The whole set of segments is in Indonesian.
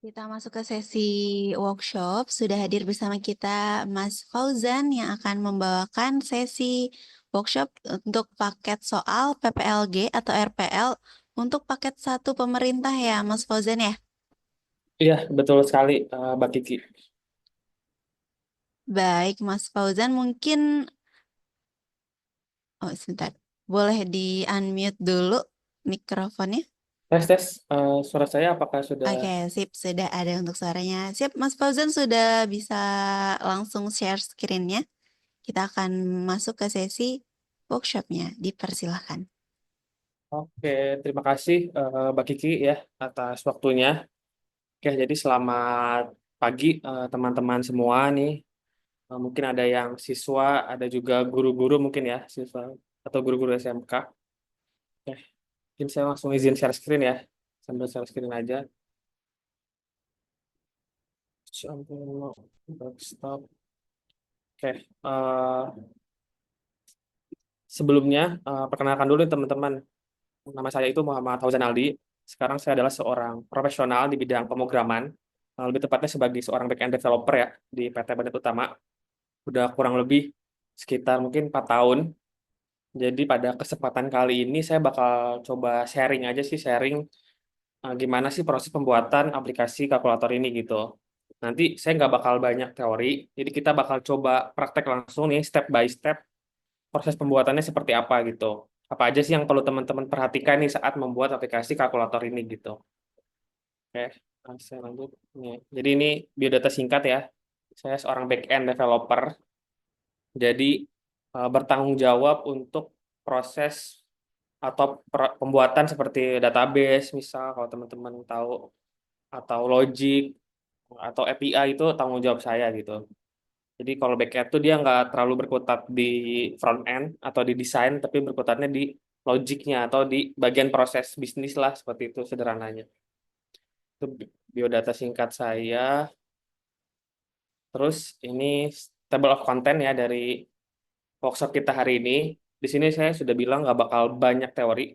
Kita masuk ke sesi workshop. Sudah hadir bersama kita Mas Fauzan yang akan membawakan sesi workshop untuk paket soal PPLG atau RPL untuk paket satu pemerintah ya, Mas Fauzan ya. Iya, betul sekali, Mbak Kiki. Baik, Mas Fauzan mungkin, oh sebentar, boleh di-unmute dulu mikrofonnya. Tes, tes, suara saya apakah sudah... Oke, sip, sudah ada untuk suaranya. Siap, Mas Fauzan sudah bisa langsung share screen-nya. Kita akan masuk ke sesi workshopnya. Dipersilahkan. Oke, terima kasih, Mbak Kiki ya, atas waktunya. Oke, jadi selamat pagi, teman-teman semua nih. Mungkin ada yang siswa, ada juga guru-guru mungkin ya, siswa atau guru-guru SMK. Oke, mungkin saya langsung izin share screen ya, sambil share screen aja. Sambil stop. Oke, sebelumnya perkenalkan dulu nih, teman-teman. Nama saya itu Muhammad Fauzan Aldi. Sekarang saya adalah seorang profesional di bidang pemrograman, lebih tepatnya sebagai seorang back-end developer ya di PT Bandit Utama. Udah kurang lebih sekitar mungkin 4 tahun. Jadi pada kesempatan kali ini saya bakal coba sharing aja sih, sharing gimana sih proses pembuatan aplikasi kalkulator ini gitu. Nanti saya nggak bakal banyak teori, jadi kita bakal coba praktek langsung nih step by step proses pembuatannya seperti apa gitu. Apa aja sih yang perlu teman-teman perhatikan nih saat membuat aplikasi kalkulator ini gitu. Oke, saya lanjut. Nih. Jadi ini biodata singkat ya. Saya seorang back-end developer, jadi bertanggung jawab untuk proses atau pembuatan seperti database, misal kalau teman-teman tahu, atau logic, atau API itu tanggung jawab saya gitu. Jadi kalau backend tuh dia nggak terlalu berkutat di front end atau di desain, tapi berkutatnya di logiknya atau di bagian proses bisnis lah, seperti itu sederhananya. Itu biodata singkat saya. Terus ini table of content ya dari workshop kita hari ini. Di sini saya sudah bilang nggak bakal banyak teori.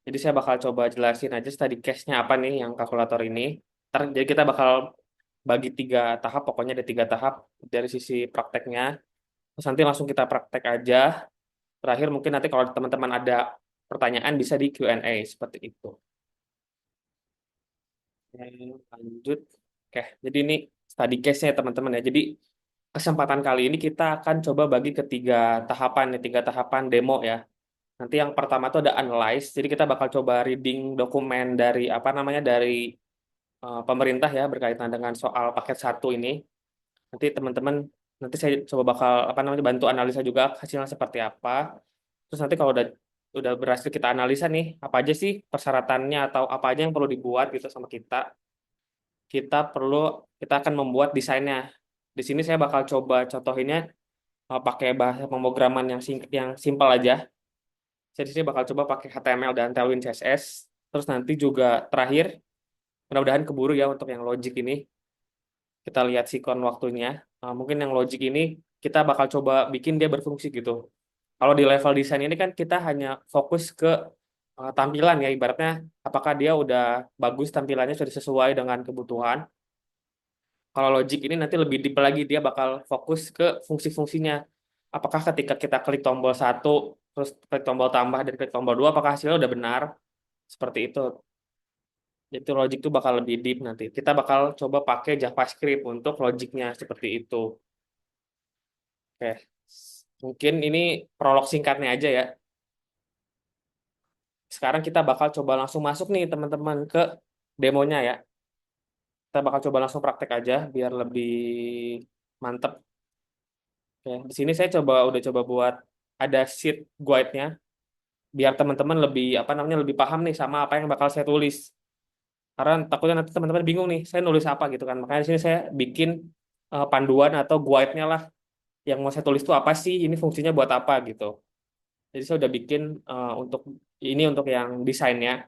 Jadi saya bakal coba jelasin aja tadi case-nya apa nih yang kalkulator ini. Jadi kita bakal bagi 3 tahap, pokoknya ada 3 tahap dari sisi prakteknya. Terus nanti langsung kita praktek aja. Terakhir mungkin nanti kalau teman-teman ada pertanyaan bisa di Q&A seperti itu. Oke, lanjut. Oke, jadi ini study case-nya ya teman-teman ya. Jadi kesempatan kali ini kita akan coba bagi ke 3 tahapan nih, 3 tahapan demo ya. Nanti yang pertama itu ada analyze. Jadi kita bakal coba reading dokumen dari apa namanya dari pemerintah ya berkaitan dengan soal paket satu ini. Nanti teman-teman nanti saya coba bakal apa namanya bantu analisa juga hasilnya seperti apa. Terus nanti kalau udah berhasil kita analisa nih, apa aja sih persyaratannya atau apa aja yang perlu dibuat gitu sama kita. Kita perlu kita akan membuat desainnya. Di sini saya bakal coba contohinnya pakai bahasa pemrograman yang simpel aja. Saya di sini bakal coba pakai HTML dan Tailwind CSS. Terus nanti juga terakhir, mudah-mudahan keburu ya untuk yang logic ini. Kita lihat sikon waktunya. Mungkin yang logic ini kita bakal coba bikin dia berfungsi gitu. Kalau di level desain ini kan kita hanya fokus ke tampilan ya, ibaratnya apakah dia udah bagus tampilannya sudah sesuai dengan kebutuhan. Kalau logic ini nanti lebih deep lagi, dia bakal fokus ke fungsi-fungsinya. Apakah ketika kita klik tombol satu, terus klik tombol tambah dan klik tombol dua, apakah hasilnya udah benar? Seperti itu. Itu logic itu bakal lebih deep nanti. Kita bakal coba pakai JavaScript untuk logiknya seperti itu. Oke, mungkin ini prolog singkatnya aja ya. Sekarang kita bakal coba langsung masuk nih teman-teman ke demonya ya. Kita bakal coba langsung praktek aja biar lebih mantep. Oke, di sini saya udah coba buat ada sheet guide-nya biar teman-teman lebih apa namanya lebih paham nih sama apa yang bakal saya tulis. Karena takutnya nanti teman-teman bingung nih, saya nulis apa gitu kan. Makanya di sini saya bikin panduan atau guide-nya lah yang mau saya tulis itu apa sih, ini fungsinya buat apa gitu. Jadi saya udah bikin untuk ini untuk yang desainnya.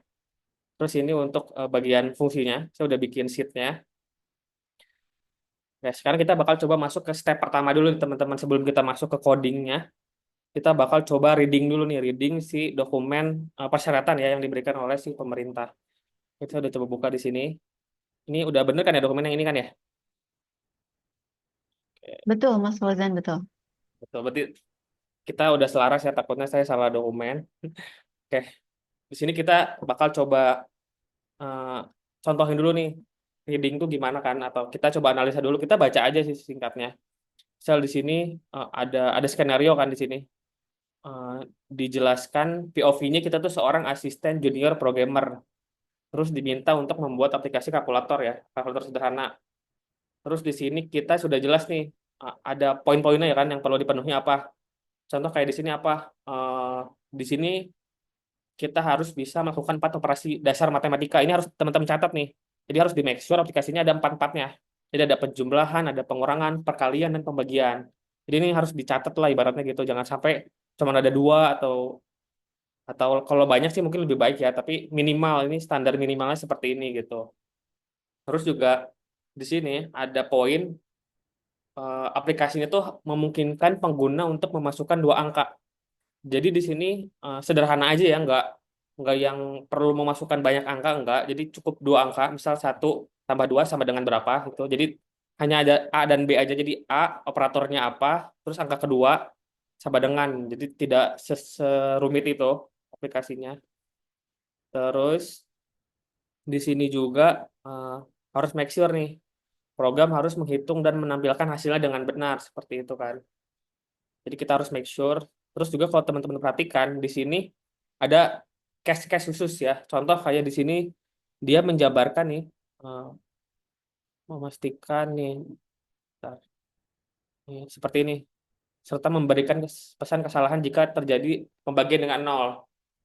Terus ini untuk bagian fungsinya, saya udah bikin sheet-nya. Nah, sekarang kita bakal coba masuk ke step pertama dulu nih, teman-teman. Sebelum kita masuk ke codingnya, kita bakal coba reading dulu nih, reading si dokumen persyaratan ya yang diberikan oleh si pemerintah. Kita udah coba buka di sini. Ini udah bener kan ya dokumen yang ini kan ya? Oke, Betul, Mas Fauzan, betul. betul. Berarti kita udah selaras ya, takutnya saya salah dokumen. Oke, di sini kita bakal coba eh, contohin dulu nih reading tuh gimana kan, atau kita coba analisa dulu. Kita baca aja sih singkatnya. Misal di sini ada skenario kan di sini. Eh, Dijelaskan POV-nya kita tuh seorang asisten junior programmer, terus diminta untuk membuat aplikasi kalkulator ya, kalkulator sederhana. Terus di sini kita sudah jelas nih ada poin-poinnya ya kan yang perlu dipenuhi apa. Contoh kayak di sini apa? Di sini kita harus bisa melakukan 4 operasi dasar matematika. Ini harus teman-teman catat nih. Jadi harus di make sure aplikasinya ada empat-empatnya. Jadi ada penjumlahan, ada pengurangan, perkalian, dan pembagian. Jadi ini harus dicatat lah ibaratnya gitu. Jangan sampai cuma ada dua atau kalau banyak sih mungkin lebih baik ya. Tapi minimal ini standar minimalnya seperti ini gitu. Terus juga di sini ada poin aplikasinya tuh memungkinkan pengguna untuk memasukkan 2 angka. Jadi di sini sederhana aja ya, nggak yang perlu memasukkan banyak angka, nggak. Jadi cukup 2 angka, misal 1 tambah 2 sama dengan berapa gitu. Jadi hanya ada A dan B aja. Jadi A operatornya apa, terus angka kedua sama dengan. Jadi tidak serumit itu aplikasinya. Terus di sini juga eh, harus make sure nih, program harus menghitung dan menampilkan hasilnya dengan benar seperti itu kan. Jadi kita harus make sure. Terus juga kalau teman-teman perhatikan di sini ada case-case khusus ya. Contoh kayak di sini dia menjabarkan nih, eh, memastikan nih, bentar, nih, seperti ini, serta memberikan pesan kesalahan jika terjadi pembagian dengan nol.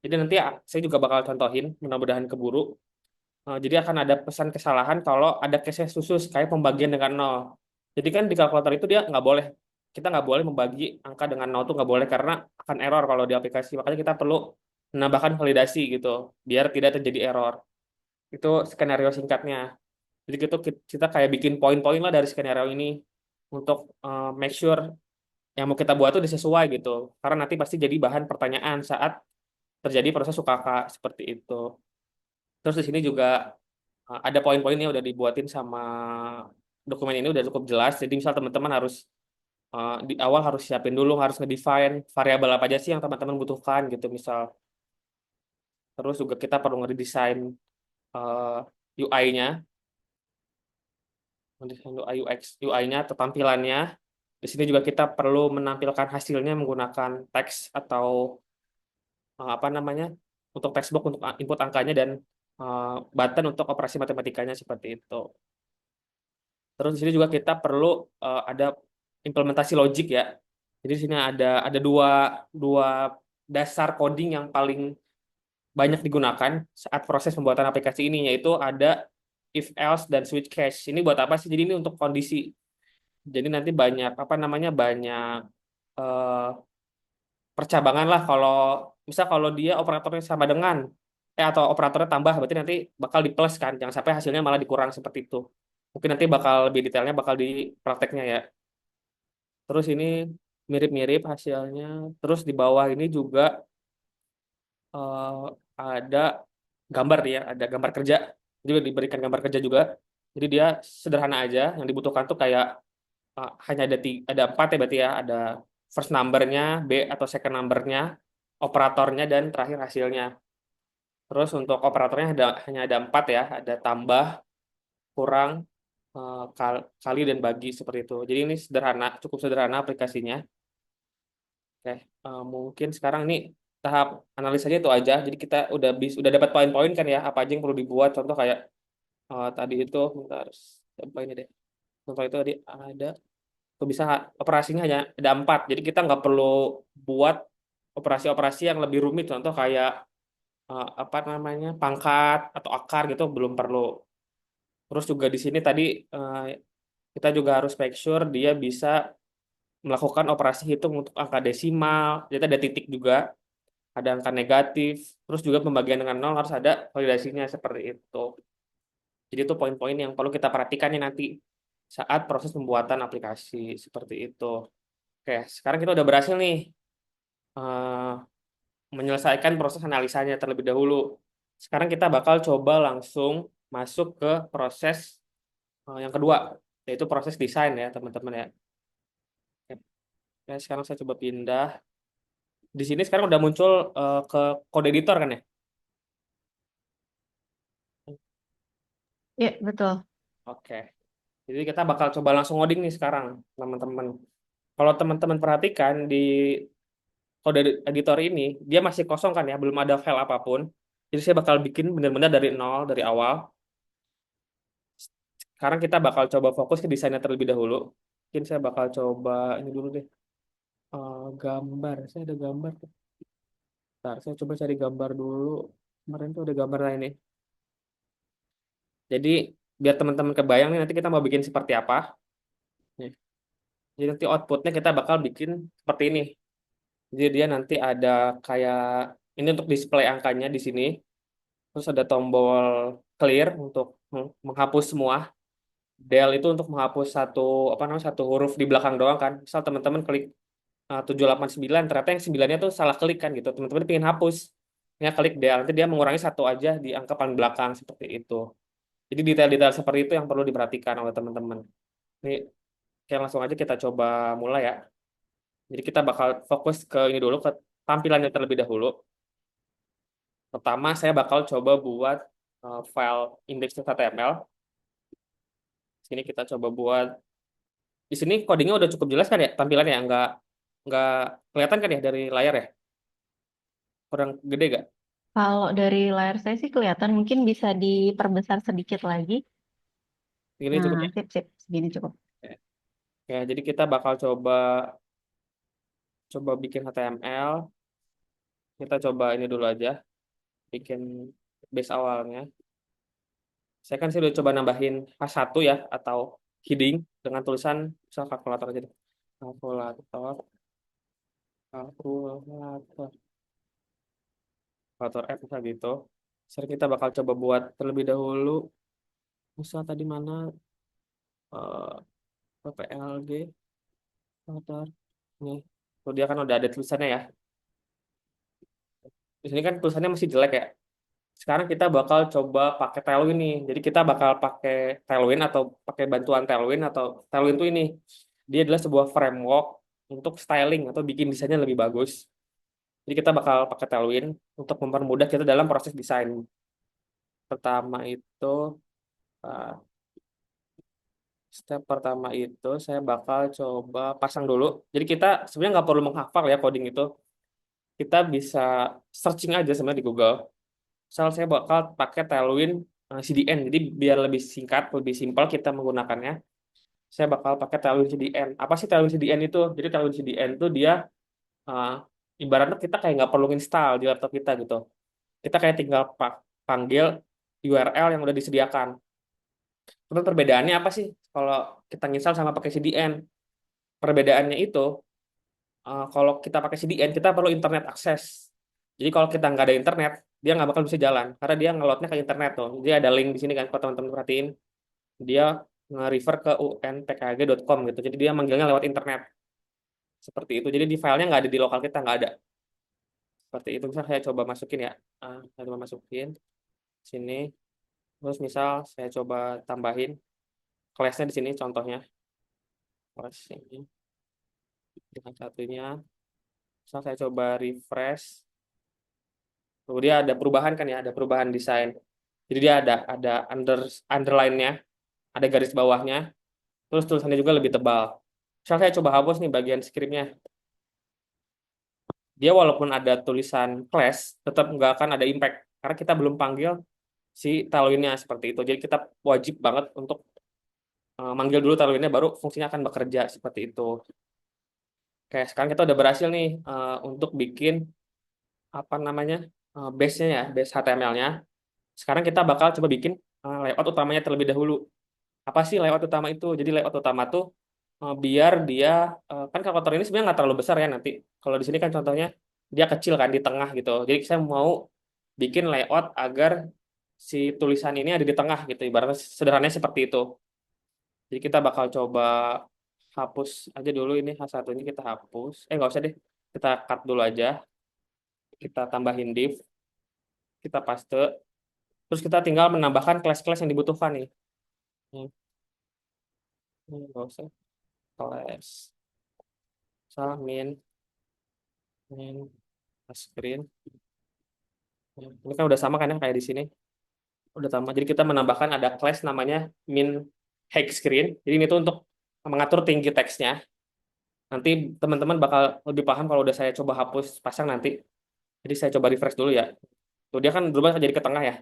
Jadi nanti saya juga bakal contohin, mudah-mudahan keburu. Jadi akan ada pesan kesalahan kalau ada case khusus kayak pembagian dengan nol. Jadi kan di kalkulator itu dia nggak boleh, kita nggak boleh membagi angka dengan nol tuh nggak boleh karena akan error kalau di aplikasi. Makanya kita perlu menambahkan validasi gitu biar tidak terjadi error. Itu skenario singkatnya. Jadi gitu kita kayak bikin poin-poin lah dari skenario ini untuk make sure yang mau kita buat tuh sesuai gitu. Karena nanti pasti jadi bahan pertanyaan saat terjadi proses UKK seperti itu. Terus di sini juga ada poin-poinnya udah dibuatin sama dokumen ini udah cukup jelas. Jadi misal teman-teman harus di awal harus siapin dulu, harus ngedefine variabel apa aja sih yang teman-teman butuhkan gitu misal. Terus juga kita perlu ngedesain UI-nya, mendesain UI UX, UI-nya atau tampilannya. Di sini juga kita perlu menampilkan hasilnya menggunakan teks atau apa namanya untuk textbook untuk input angkanya dan button untuk operasi matematikanya seperti itu. Terus di sini juga kita perlu ada implementasi logik ya. Jadi di sini ada dua dua dasar coding yang paling banyak digunakan saat proses pembuatan aplikasi ini, yaitu ada if else dan switch case. Ini buat apa sih? Jadi ini untuk kondisi. Jadi nanti banyak apa namanya banyak eh, percabangan lah kalau misal kalau dia operatornya sama dengan atau operatornya tambah berarti nanti bakal di plus kan. Jangan sampai hasilnya malah dikurang seperti itu. Mungkin nanti bakal lebih detailnya bakal di prakteknya ya. Terus ini mirip-mirip hasilnya. Terus di bawah ini juga eh, ada gambar ya, ada gambar kerja. Juga diberikan gambar kerja juga. Jadi dia sederhana aja. Yang dibutuhkan tuh kayak hanya ada 4 ya berarti ya. Ada first numbernya, B atau second numbernya, operatornya, dan terakhir hasilnya. Terus untuk operatornya hanya ada 4 ya. Ada tambah, kurang, kali, dan bagi seperti itu. Jadi ini sederhana, cukup sederhana aplikasinya. Oke, mungkin sekarang ini tahap analisanya itu aja. Jadi kita udah dapat poin-poin kan ya, apa aja yang perlu dibuat. Contoh kayak tadi itu, bentar, apa ini deh. Contoh itu tadi ada, tuh bisa operasinya hanya ada 4. Jadi kita nggak perlu buat operasi-operasi yang lebih rumit. Contoh kayak apa namanya pangkat atau akar gitu belum perlu. Terus juga di sini tadi eh, kita juga harus make sure dia bisa melakukan operasi hitung untuk angka desimal. Jadi ada titik juga, ada angka negatif, terus juga pembagian dengan nol harus ada validasinya seperti itu. Jadi itu poin-poin yang perlu kita perhatikan nih nanti saat proses pembuatan aplikasi seperti itu. Oke, sekarang kita udah berhasil nih eh, menyelesaikan proses analisanya terlebih dahulu. Sekarang kita bakal coba langsung masuk ke proses yang kedua, yaitu proses desain ya teman-teman ya. Ya, sekarang saya coba pindah. Di sini sekarang udah muncul ke kode editor kan ya? Iya, betul. Oke. Jadi kita bakal coba langsung ngoding nih sekarang, teman-teman. Kalau teman-teman perhatikan di kode editor ini, dia masih kosong kan ya, belum ada file apapun. Jadi saya bakal bikin benar-benar dari nol, dari awal. Sekarang kita bakal coba fokus ke desainnya terlebih dahulu. Mungkin saya bakal coba ini dulu deh. Gambar, saya ada gambar. Bentar, saya coba cari gambar dulu. Kemarin tuh ada gambar lain nih. Jadi biar teman-teman kebayang nih nanti kita mau bikin seperti apa. Nih. Jadi nanti outputnya kita bakal bikin seperti ini. Jadi dia nanti ada kayak ini untuk display angkanya di sini. Terus ada tombol clear untuk menghapus semua. Del itu untuk menghapus satu apa namanya satu huruf di belakang doang kan. Misal teman-teman klik 789 ternyata yang 9-nya tuh salah klik kan gitu. Teman-teman pengen hapus. Ya klik Del nanti dia mengurangi satu aja di angka paling belakang seperti itu. Jadi detail-detail seperti itu yang perlu diperhatikan oleh teman-teman. Ini kayak langsung aja kita coba mulai ya. Jadi kita bakal fokus ke ini dulu ke tampilannya terlebih dahulu. Pertama saya bakal coba buat file index.html. Sini kita coba buat di sini codingnya udah cukup jelas kan ya tampilannya nggak kelihatan kan ya dari layar ya kurang gede gak? Kalau dari layar saya sih kelihatan, mungkin bisa diperbesar sedikit lagi. Ini Nah, cukup ya. sip, sip, segini cukup. Ya, jadi kita bakal coba coba bikin HTML. Kita coba ini dulu aja bikin base awalnya. Saya udah coba nambahin H1 ya atau heading dengan tulisan misal kalkulator aja deh. Kalkulator, kalkulator, kalkulator F misal gitu. Sekarang kita bakal coba buat terlebih dahulu. Misal tadi mana eh, PPLG, kalkulator. Nih, tuh dia kan udah ada tulisannya ya. Di sini kan tulisannya masih jelek ya. Sekarang kita bakal coba pakai Tailwind nih. Jadi kita bakal pakai Tailwind atau pakai bantuan Tailwind atau Tailwind itu ini. Dia adalah sebuah framework untuk styling atau bikin desainnya lebih bagus. Jadi kita bakal pakai Tailwind untuk mempermudah kita dalam proses desain. Pertama itu uh, step pertama itu saya bakal coba pasang dulu. Jadi kita sebenarnya nggak perlu menghafal ya coding itu. Kita bisa searching aja sebenarnya di Google. Misal saya bakal pakai Tailwind CDN. Jadi biar lebih singkat, lebih simpel kita menggunakannya. Saya bakal pakai Tailwind CDN. Apa sih Tailwind CDN itu? Jadi Tailwind CDN itu dia uh, ibaratnya kita kayak nggak perlu install di laptop kita gitu. Kita kayak tinggal panggil URL yang udah disediakan. Terus perbedaannya apa sih kalau kita install sama pakai CDN? Perbedaannya itu kalau kita pakai CDN kita perlu internet akses. Jadi kalau kita nggak ada internet, dia nggak bakal bisa jalan karena dia ngeloadnya ke internet tuh. Jadi ada link di sini kan kalau teman-teman perhatiin, dia nge-refer ke unpkg.com gitu. Jadi dia manggilnya lewat internet seperti itu. Jadi di filenya nggak ada di lokal kita nggak ada. Seperti itu. Misal saya coba masukin ya, saya coba masukin sini. Terus misal saya coba tambahin kelasnya di sini contohnya kelas ini dengan satunya. Misal saya coba refresh. Kemudian ada perubahan kan ya, ada perubahan desain. Jadi dia ada underline-nya, ada garis bawahnya, terus tulisannya juga lebih tebal. Misal saya coba hapus nih bagian script-nya. Dia walaupun ada tulisan class, tetap nggak akan ada impact. Karena kita belum panggil si Tailwind-nya seperti itu. Jadi kita wajib banget untuk manggil dulu Tailwind-nya, baru fungsinya akan bekerja seperti itu. Oke, sekarang kita udah berhasil nih untuk bikin apa namanya base-nya ya, base HTML-nya. Sekarang kita bakal coba bikin layout utamanya terlebih dahulu. Apa sih layout utama itu? Jadi layout utama tuh biar dia kan kalkulator ini sebenarnya nggak terlalu besar ya nanti. Kalau di sini kan contohnya dia kecil kan di tengah gitu. Jadi saya mau bikin layout agar si tulisan ini ada di tengah gitu. Ibaratnya sederhananya seperti itu. Jadi kita bakal coba hapus aja dulu ini H1 ini kita hapus. Nggak usah deh. Kita cut dulu aja. Kita tambahin div. Kita paste. Terus kita tinggal menambahkan kelas-kelas yang dibutuhkan nih. Ini nggak usah kelas. Salah min screen. Ini kan udah sama kan ya kayak di sini. Udah sama. Jadi kita menambahkan ada class namanya min height screen. Jadi ini tuh untuk mengatur tinggi teksnya. Nanti teman-teman bakal lebih paham kalau udah saya coba hapus pasang nanti. Jadi saya coba refresh dulu ya. Tuh dia kan berubah jadi ke tengah ya.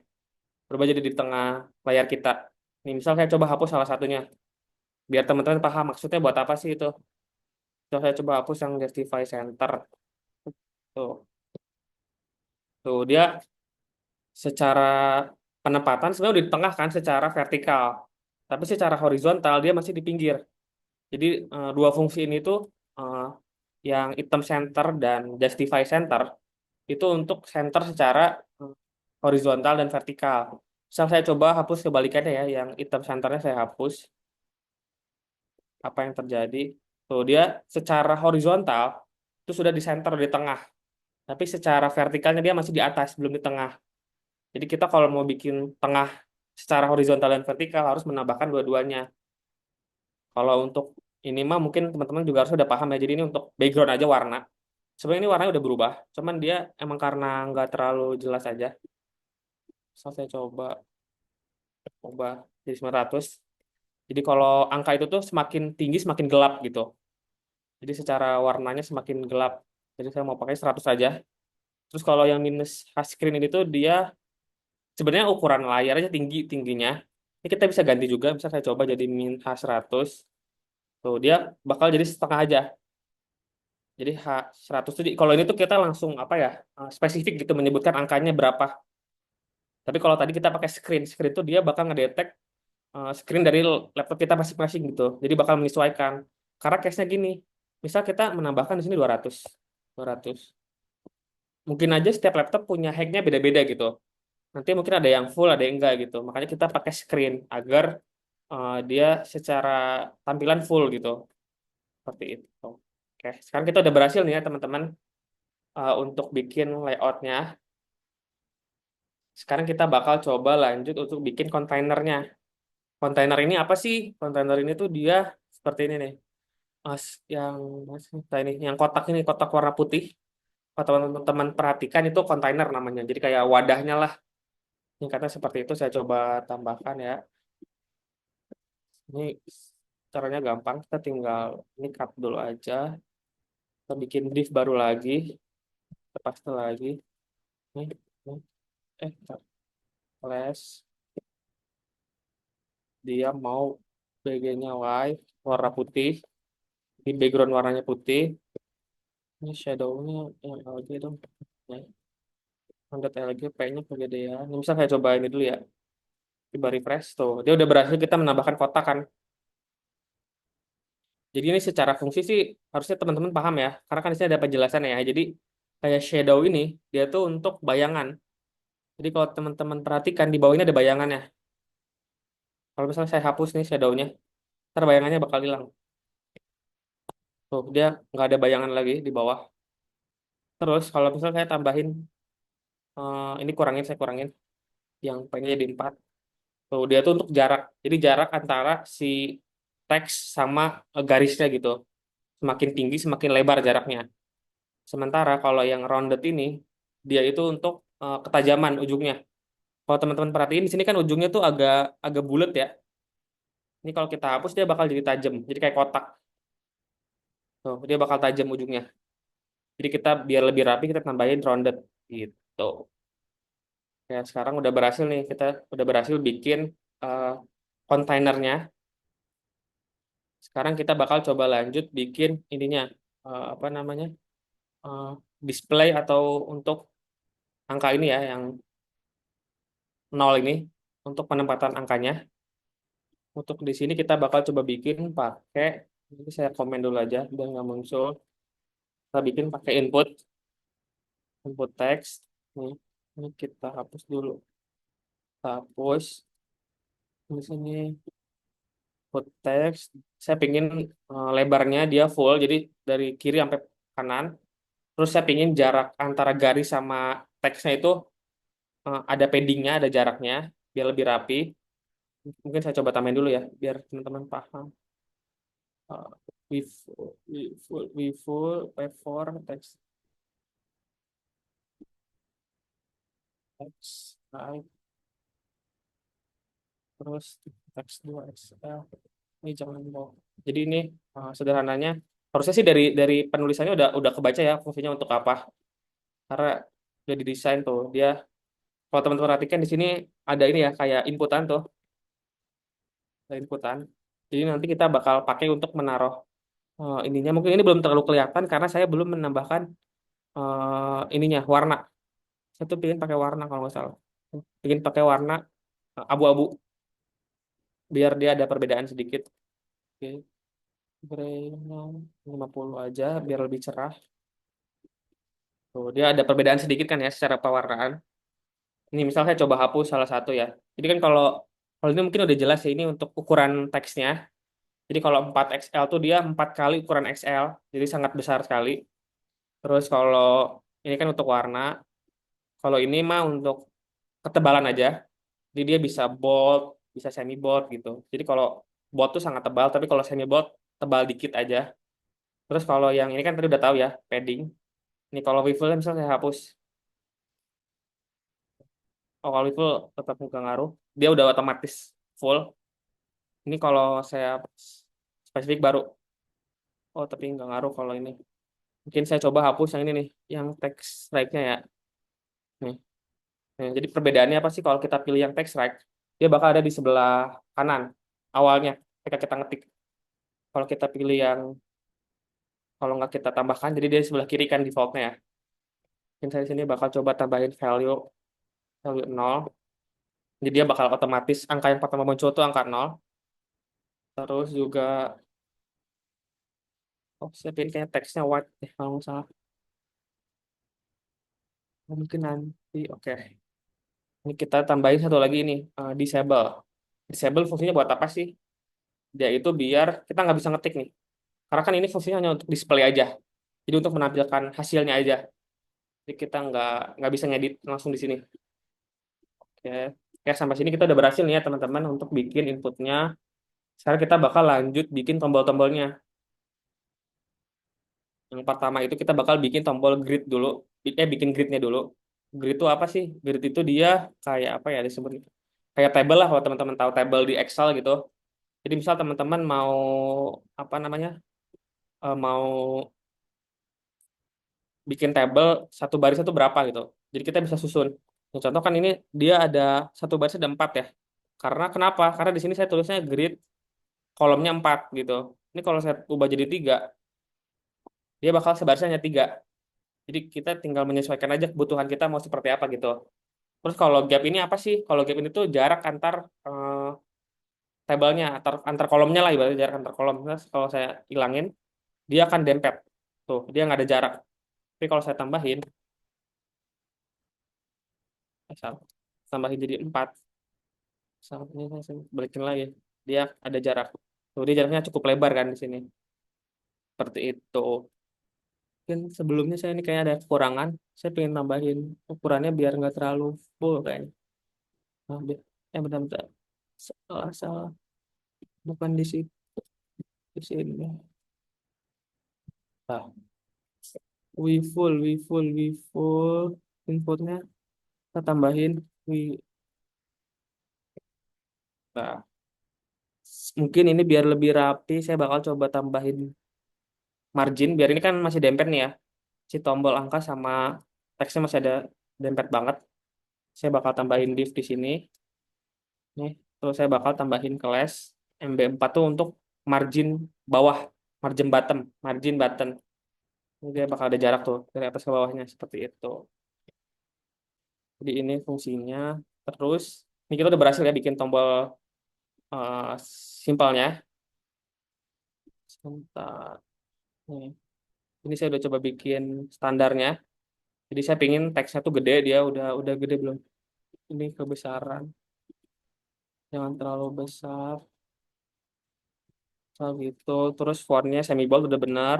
Berubah jadi di tengah layar kita. Nih misal saya coba hapus salah satunya. Biar teman-teman paham maksudnya buat apa sih itu. Misal saya coba hapus yang justify center. Tuh. Tuh dia secara penempatan sebenarnya udah di tengah kan secara vertikal. Tapi secara horizontal dia masih di pinggir. Jadi dua fungsi ini tuh eh, yang item center dan justify center itu untuk center secara eh, horizontal dan vertikal. Misal saya coba hapus kebalikannya ya, yang item centernya saya hapus, apa yang terjadi? Tuh dia secara horizontal itu sudah di center di tengah, tapi secara vertikalnya dia masih di atas, belum di tengah. Jadi kita kalau mau bikin tengah secara horizontal dan vertikal harus menambahkan dua-duanya. Kalau untuk ini mah mungkin teman-teman juga harus udah paham ya. Jadi ini untuk background aja warna. Sebenarnya ini warnanya udah berubah, cuman dia emang karena nggak terlalu jelas aja. So, saya coba ubah jadi 900. Jadi kalau angka itu tuh semakin tinggi semakin gelap gitu. Jadi secara warnanya semakin gelap. Jadi saya mau pakai 100 aja. Terus kalau yang minus screen ini tuh dia sebenarnya ukuran layarnya tingginya. Ini kita bisa ganti juga. Bisa saya coba jadi min H100. Tuh dia bakal jadi setengah aja. Jadi H100 tuh kalau ini tuh kita langsung apa ya? Spesifik gitu menyebutkan angkanya berapa. Tapi kalau tadi kita pakai screen tuh dia bakal ngedetek screen dari laptop kita masing-masing gitu. Jadi bakal menyesuaikan. Karena case-nya gini. Misal kita menambahkan di sini 200. 200. Mungkin aja setiap laptop punya hack-nya beda-beda gitu. Nanti mungkin ada yang full, ada yang enggak gitu. Makanya kita pakai screen agar dia secara tampilan full gitu. Seperti itu. Oke, sekarang kita udah berhasil nih ya teman-teman untuk bikin layoutnya. Sekarang kita bakal coba lanjut untuk bikin kontainernya. Kontainer ini apa sih? Kontainer ini tuh dia seperti ini nih. Mas, yang mas, kita ini, yang kotak ini, kotak warna putih. Kalau teman-teman perhatikan itu kontainer namanya. Jadi kayak wadahnya lah. Singkatnya seperti itu. Saya coba tambahkan ya. Ini caranya gampang. Kita tinggal ini cut dulu aja. Kita bikin div baru lagi. Kita paste lagi. Nih, nih. Kita flash. Dia mau BG-nya white, warna putih. Di background warnanya putih. Ini shadow-nya yang LG dong. Nah, angkat LG, P-nya kegedean. Ini bisa saya coba ini dulu ya. Coba refresh tuh. Dia udah berhasil kita menambahkan kotak kan. Jadi ini secara fungsi sih harusnya teman-teman paham ya. Karena kan di sini ada penjelasan ya. Jadi kayak shadow ini dia tuh untuk bayangan. Jadi kalau teman-teman perhatikan di bawah ini ada bayangannya. Kalau misalnya saya hapus nih shadownya, ntar bayangannya bakal hilang. Tuh dia nggak ada bayangan lagi di bawah. Terus kalau misalnya saya tambahin ini kurangin saya kurangin yang pengen jadi 4. Tuh dia tuh untuk jarak. Jadi jarak antara si teks sama garisnya gitu. Semakin tinggi semakin lebar jaraknya. Sementara kalau yang rounded ini dia itu untuk ketajaman ujungnya. Kalau teman-teman perhatiin di sini kan ujungnya tuh agak agak bulat ya. Ini kalau kita hapus dia bakal jadi tajam, jadi kayak kotak. Tuh, dia bakal tajam ujungnya. Jadi kita biar lebih rapi kita tambahin rounded gitu. Ya, sekarang udah berhasil nih kita udah berhasil bikin eh, kontainernya. Sekarang kita bakal coba lanjut bikin ininya apa namanya? eh, display atau untuk angka ini ya yang nol ini untuk penempatan angkanya. Untuk di sini kita bakal coba bikin pakai ini saya komen dulu aja biar nggak muncul. Kita bikin pakai input text. Nih, ini kita hapus dulu. Kita hapus di sini input text. Saya pingin lebarnya dia full, jadi dari kiri sampai kanan. Terus saya pingin jarak antara garis sama teksnya itu ada paddingnya, ada jaraknya, biar lebih rapi. Mungkin saya coba tambahin dulu ya, biar teman-teman paham. Uh, P4, text, right, terus text 2XL. Ini jangan mau. Jadi ini sederhananya, harusnya sih dari penulisannya udah kebaca ya fungsinya untuk apa. Karena udah didesain tuh. Dia, kalau teman-teman perhatikan di sini ada ini ya, kayak inputan tuh, ada inputan. Jadi nanti kita bakal pakai untuk menaruh ininya. Mungkin ini belum terlalu kelihatan karena saya belum menambahkan ininya warna. Saya tuh pengen pakai warna kalau nggak salah. Pengen pakai warna abu-abu biar dia ada perbedaan sedikit. Oke, gray 50 aja biar lebih cerah. Tuh, dia ada perbedaan sedikit kan ya secara pewarnaan. Ini misal saya coba hapus salah satu ya. Jadi kan kalau kalau ini mungkin udah jelas ya ini untuk ukuran teksnya. Jadi kalau 4XL tuh dia 4 kali ukuran XL. Jadi sangat besar sekali. Terus kalau ini kan untuk warna. Kalau ini mah untuk ketebalan aja. Jadi dia bisa bold, bisa semi bold gitu. Jadi kalau bold tuh sangat tebal, tapi kalau semi bold tebal dikit aja. Terus kalau yang ini kan tadi udah tahu ya, padding. Ini kalau wiffle misalnya saya hapus. Oh, kalau wiffle tetap nggak ngaruh. Dia udah otomatis full. Ini kalau saya spesifik baru. Oh, tapi nggak ngaruh kalau ini. Mungkin saya coba hapus yang ini nih, yang text right-nya ya. Nih. Nah, jadi perbedaannya apa sih kalau kita pilih yang text right? Dia bakal ada di sebelah kanan awalnya ketika kita ngetik. Kalau kita pilih yang kalau nggak kita tambahkan, jadi dia di sebelah kiri kan defaultnya ya. Mungkin saya di sini bakal coba tambahin value value 0. Jadi dia bakal otomatis angka yang pertama muncul itu angka 0. Terus juga, oh saya pilih kayaknya teksnya white deh kalau nggak salah. Oh, mungkin nanti, oke. Ini kita tambahin satu lagi ini, disable. Disable fungsinya buat apa sih? Dia itu biar kita nggak bisa ngetik nih. Karena kan ini fungsinya hanya untuk display aja. Jadi untuk menampilkan hasilnya aja. Jadi kita nggak bisa ngedit langsung di sini. Oke. Ya, sampai sini kita udah berhasil nih ya teman-teman untuk bikin inputnya. Sekarang kita bakal lanjut bikin tombol-tombolnya. Yang pertama itu kita bakal bikin tombol grid dulu. Bikin gridnya dulu. Grid itu apa sih? Grid itu dia kayak apa ya disebut? Kayak table lah kalau teman-teman tahu table di Excel gitu. Jadi misal teman-teman mau apa namanya? Mau bikin table satu baris itu berapa gitu. Jadi kita bisa susun. Nah, contoh kan ini dia ada satu baris ada 4 ya. Karena kenapa? Karena di sini saya tulisnya grid kolomnya 4 gitu. Ini kalau saya ubah jadi 3, dia bakal sebarisnya hanya 3. Jadi kita tinggal menyesuaikan aja kebutuhan kita mau seperti apa gitu. Terus kalau gap ini apa sih? Kalau gap ini tuh jarak antar tabelnya, antar kolomnya lah ibaratnya jarak antar kolom. Terus kalau saya hilangin, dia akan dempet. Tuh, dia nggak ada jarak. Tapi kalau saya tambahin, salah. Tambahin jadi 4. Salah, ini saya balikin lagi. Dia ada jarak. Tuh, dia jaraknya cukup lebar kan di sini. Seperti itu. Mungkin sebelumnya saya ini kayak ada kekurangan. Saya pengen nambahin ukurannya biar nggak terlalu full kayaknya. Nah, bentar-bentar. Salah, salah. Bukan di situ, di sini. Nah, we full. Inputnya kita tambahin we. Nah, mungkin ini biar lebih rapi, saya bakal coba tambahin margin. Biar ini kan masih dempet nih ya. Si tombol angka sama teksnya masih ada dempet banget. Saya bakal tambahin div di sini. Nih, terus saya bakal tambahin kelas MB4 tuh untuk margin bawah, margin button. Ini dia bakal ada jarak tuh dari atas ke bawahnya seperti itu. Jadi ini fungsinya. Terus ini kita udah berhasil ya bikin tombol simpelnya. Sebentar. Nih. Ini saya udah coba bikin standarnya. Jadi saya pingin teksnya tuh gede, dia udah gede belum? Ini kebesaran. Jangan terlalu besar. Soal gitu. Terus fontnya semi bold udah benar.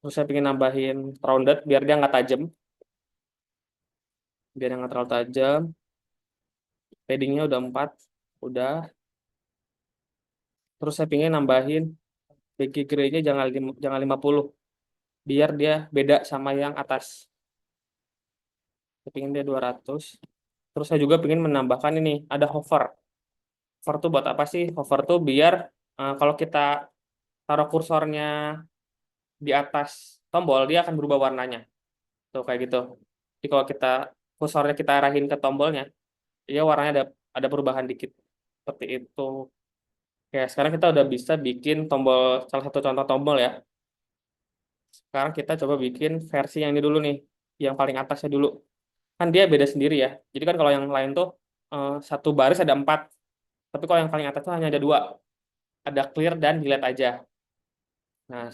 Terus saya pingin nambahin rounded biar dia nggak tajam. biar yang nggak terlalu tajam. Paddingnya udah 4, udah. Terus saya pingin nambahin background gray-nya jangan 50, biar dia beda sama yang atas. Saya pingin dia 200. Terus saya juga pingin menambahkan ini, ada hover. Hover tuh buat apa sih? Hover tuh biar kalau kita taruh kursornya di atas tombol, dia akan berubah warnanya. Tuh kayak gitu. Jadi kalau kursornya kita arahin ke tombolnya, dia warnanya ada perubahan dikit. Seperti itu. Oke, sekarang kita udah bisa bikin tombol, salah satu contoh tombol ya. Sekarang kita coba bikin versi yang ini dulu nih, yang paling atasnya dulu. Kan dia beda sendiri ya. Jadi kan kalau yang lain tuh satu baris ada 4, tapi kalau yang paling atas tuh hanya ada 2, ada clear dan delete aja. Nah,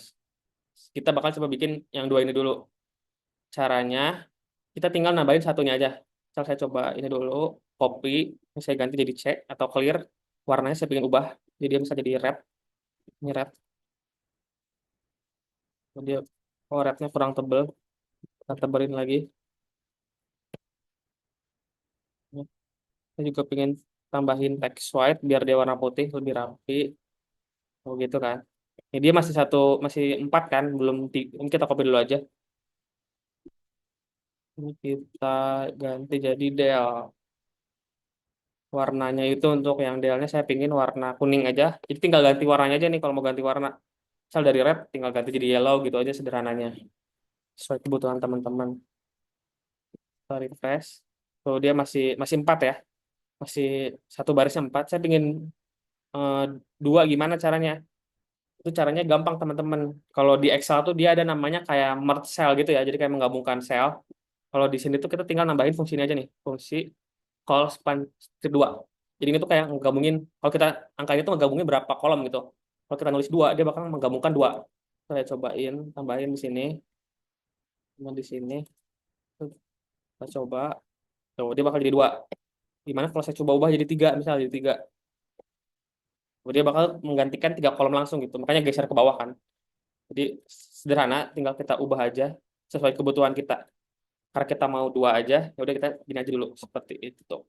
kita bakal coba bikin yang 2 ini dulu. Caranya, kita tinggal nambahin satunya aja. Misal saya coba ini dulu, copy, saya ganti jadi C atau clear, warnanya saya pengen ubah, jadi dia bisa jadi red. Ini red, dia oh rednya kurang tebel, kita tebelin lagi. Saya juga pengen tambahin text white biar dia warna putih lebih rapi. Oh gitu kan. Ini dia masih 4 kan, belum tiga. Ini kita copy dulu aja. Ini kita ganti jadi del. Warnanya itu untuk yang delnya saya pingin warna kuning aja. Jadi tinggal ganti warnanya aja nih kalau mau ganti warna. Misal dari red tinggal ganti jadi yellow gitu aja sederhananya. Sesuai kebutuhan teman-teman. Kita refresh. Tuh dia masih masih 4 ya. Masih satu barisnya 4. Saya pingin eh, 2 gimana caranya? Itu caranya gampang teman-teman. Kalau di Excel tuh dia ada namanya kayak merge cell gitu ya. Jadi kayak menggabungkan sel. Kalau di sini tuh kita tinggal nambahin fungsi ini aja nih. Fungsi call span strip 2. Jadi ini tuh kayak menggabungin, kalau kita angkanya tuh menggabungin berapa kolom gitu. Kalau kita nulis 2, dia bakal menggabungkan 2. Saya cobain, tambahin di sini, sama di sini. Kita coba. Tuh, dia bakal jadi 2. Gimana kalau saya coba ubah jadi 3, misalnya jadi 3. Dia bakal menggantikan 3 kolom langsung gitu. Makanya geser ke bawah kan. Jadi sederhana, tinggal kita ubah aja sesuai kebutuhan kita. Karena kita mau 2 aja, ya udah kita gini aja dulu seperti itu.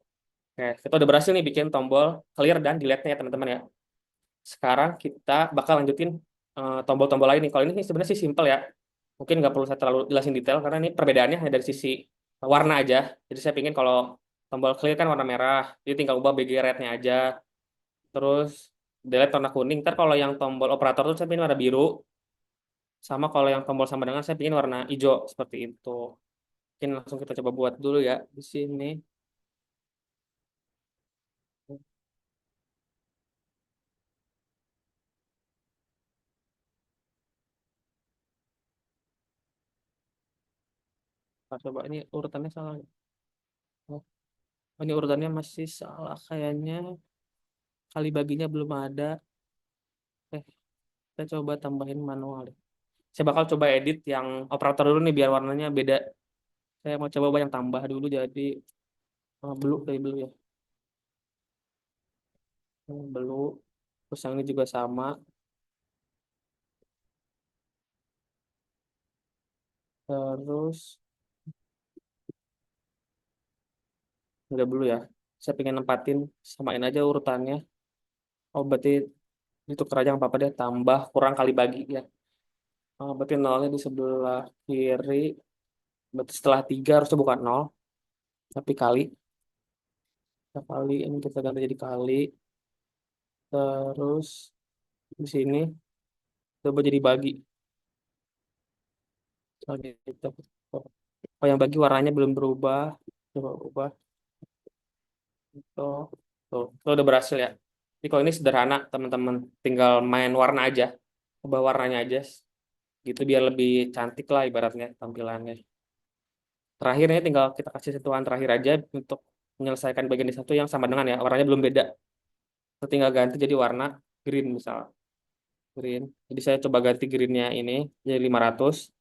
Oke, kita udah berhasil nih bikin tombol clear dan delete-nya ya teman-teman ya. Sekarang kita bakal lanjutin tombol-tombol lain nih. Kalau ini sih sebenarnya sih simple ya. Mungkin nggak perlu saya terlalu jelasin detail karena ini perbedaannya hanya dari sisi warna aja. Jadi saya pingin kalau tombol clear kan warna merah, jadi tinggal ubah BG red-nya aja. Terus delete warna kuning. Ntar kalau yang tombol operator tuh saya pingin warna biru. Sama kalau yang tombol sama dengan saya pingin warna hijau seperti itu. Mungkin langsung kita coba buat dulu ya di sini. Kita coba ini urutannya salah. Oh, ini urutannya masih salah kayaknya. Kali baginya belum ada. Eh, kita coba tambahin manual deh. Saya bakal coba edit yang operator dulu nih biar warnanya beda. Saya mau coba yang tambah dulu jadi blue dari blue ya. Blue. Terus yang ini juga sama. Terus udah blue ya. Saya pengen nempatin samain aja urutannya. Oh berarti itu kerajaan apa-apa deh tambah kurang kali bagi ya. Oh, berarti nolnya di sebelah kiri. Berarti setelah 3 harusnya bukan nol, tapi kali. Kita kali ini kita ganti jadi kali. Terus di sini coba jadi bagi. Oke, oh yang bagi warnanya belum berubah. Coba ubah. Tuh, tuh udah berhasil ya. Jadi kalau ini sederhana teman-teman, tinggal main warna aja, ubah warnanya aja, gitu biar lebih cantik lah ibaratnya tampilannya. Terakhirnya tinggal kita kasih sentuhan terakhir aja untuk menyelesaikan bagian di satu yang sama dengan ya, warnanya belum beda. Kita tinggal ganti jadi warna green misal, green. Jadi saya coba ganti greennya ini jadi 500.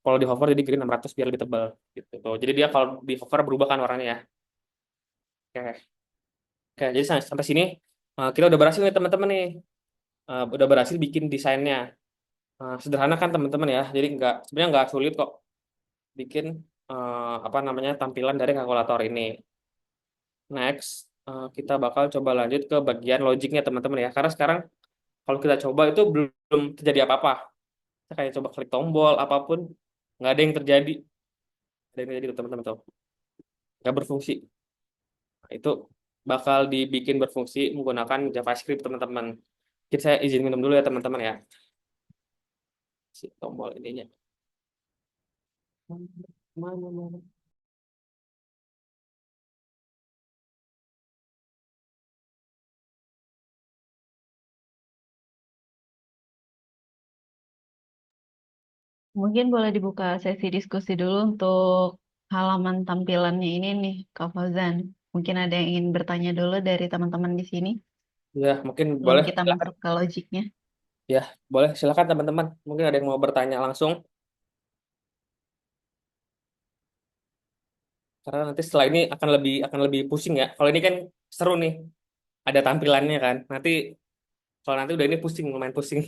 Kalau di hover jadi green 600 biar lebih tebal gitu. Tuh. Jadi dia kalau di hover berubah kan warnanya ya. Oke. Oke, jadi sampai sini kita udah berhasil nih teman-teman nih. Udah berhasil bikin desainnya. Sederhana kan teman-teman ya. Jadi sebenarnya nggak sulit kok bikin. apa namanya tampilan dari kalkulator ini. Next, kita bakal coba lanjut ke bagian logiknya teman-teman ya. Karena sekarang kalau kita coba itu belum terjadi apa-apa. Kita kayak coba klik tombol apapun, nggak ada yang terjadi. Ada yang terjadi tuh, teman-teman tuh, nggak berfungsi. Nah, itu bakal dibikin berfungsi menggunakan JavaScript teman-teman. Mungkin saya izin minum dulu ya teman-teman ya. Si tombol ininya. Mana, mana? Mungkin boleh dibuka sesi diskusi dulu untuk halaman tampilannya ini nih, Kak Fauzan. Mungkin ada yang ingin bertanya dulu dari teman-teman di sini Ya, mungkin sebelum boleh. kita masuk ke logiknya. Ya, boleh. Silakan teman-teman. Mungkin ada yang mau bertanya langsung. Karena nanti setelah ini akan lebih pusing ya. Kalau ini kan seru nih, ada tampilannya kan. Nanti kalau nanti udah ini pusing, lumayan pusing.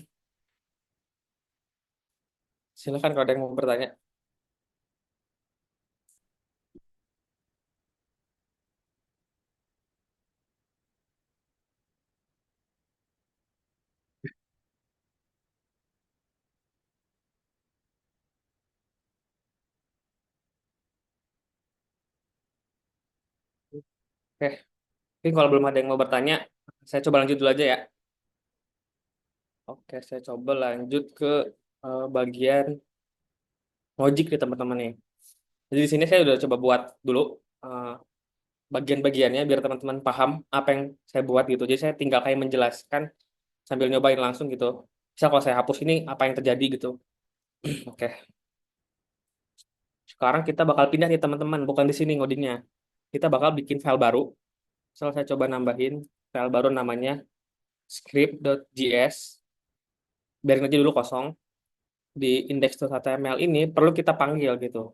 Silakan kalau ada yang mau bertanya. Oke, mungkin kalau belum ada yang mau bertanya, saya coba lanjut dulu aja ya. Oke, saya coba lanjut ke bagian logic nih teman-teman nih. Jadi di sini saya udah coba buat dulu eh, bagian-bagiannya biar teman-teman paham apa yang saya buat gitu. Jadi saya tinggal kayak menjelaskan sambil nyobain langsung gitu. Misal kalau saya hapus ini apa yang terjadi gitu. Oke, sekarang kita bakal pindah nih teman-teman, bukan di sini ngodingnya. Kita bakal bikin file baru. Misal saya coba nambahin file baru namanya script.js. Biarin aja dulu kosong. Di index.html ini perlu kita panggil gitu.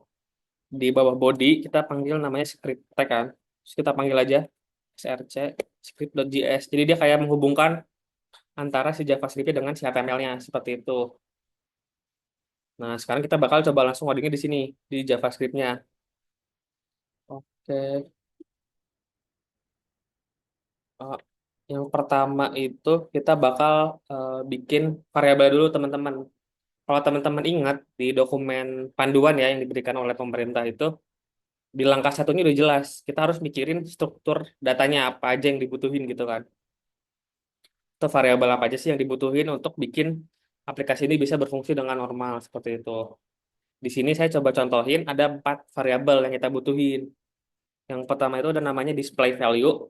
Di bawah body kita panggil namanya script tag kan. Terus kita panggil aja src script.js. Jadi dia kayak menghubungkan antara si JavaScript dengan si HTML-nya seperti itu. Nah, sekarang kita bakal coba langsung codingnya di sini di JavaScript-nya. Oke. Eh, yang pertama itu kita bakal bikin variabel dulu teman-teman. Kalau teman-teman ingat di dokumen panduan ya yang diberikan oleh pemerintah itu di langkah satu ini udah jelas. Kita harus mikirin struktur datanya apa aja yang dibutuhin gitu kan. Atau variabel apa aja sih yang dibutuhin untuk bikin aplikasi ini bisa berfungsi dengan normal seperti itu. Di sini saya coba contohin ada 4 variabel yang kita butuhin. Yang pertama itu ada namanya display value.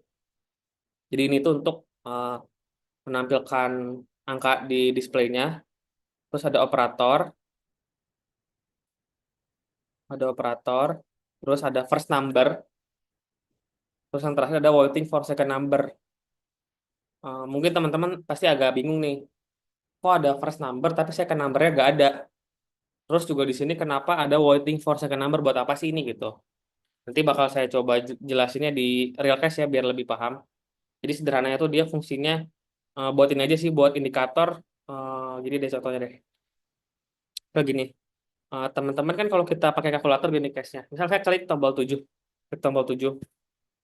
Jadi ini tuh untuk eh, menampilkan angka di displaynya. Terus ada operator, terus ada first number, terus yang terakhir ada waiting for second number. Mungkin teman-teman pasti agak bingung nih, kok ada first number tapi second numbernya nggak ada. Terus juga di sini kenapa ada waiting for second number buat apa sih ini gitu. Nanti bakal saya coba jelasinnya di real case ya biar lebih paham. Jadi sederhananya tuh dia fungsinya buat ini aja sih buat indikator. Jadi deh contohnya deh. Kayak gini. Teman-teman kan kalau kita pakai kalkulator gini case-nya. Misal saya klik tombol 7,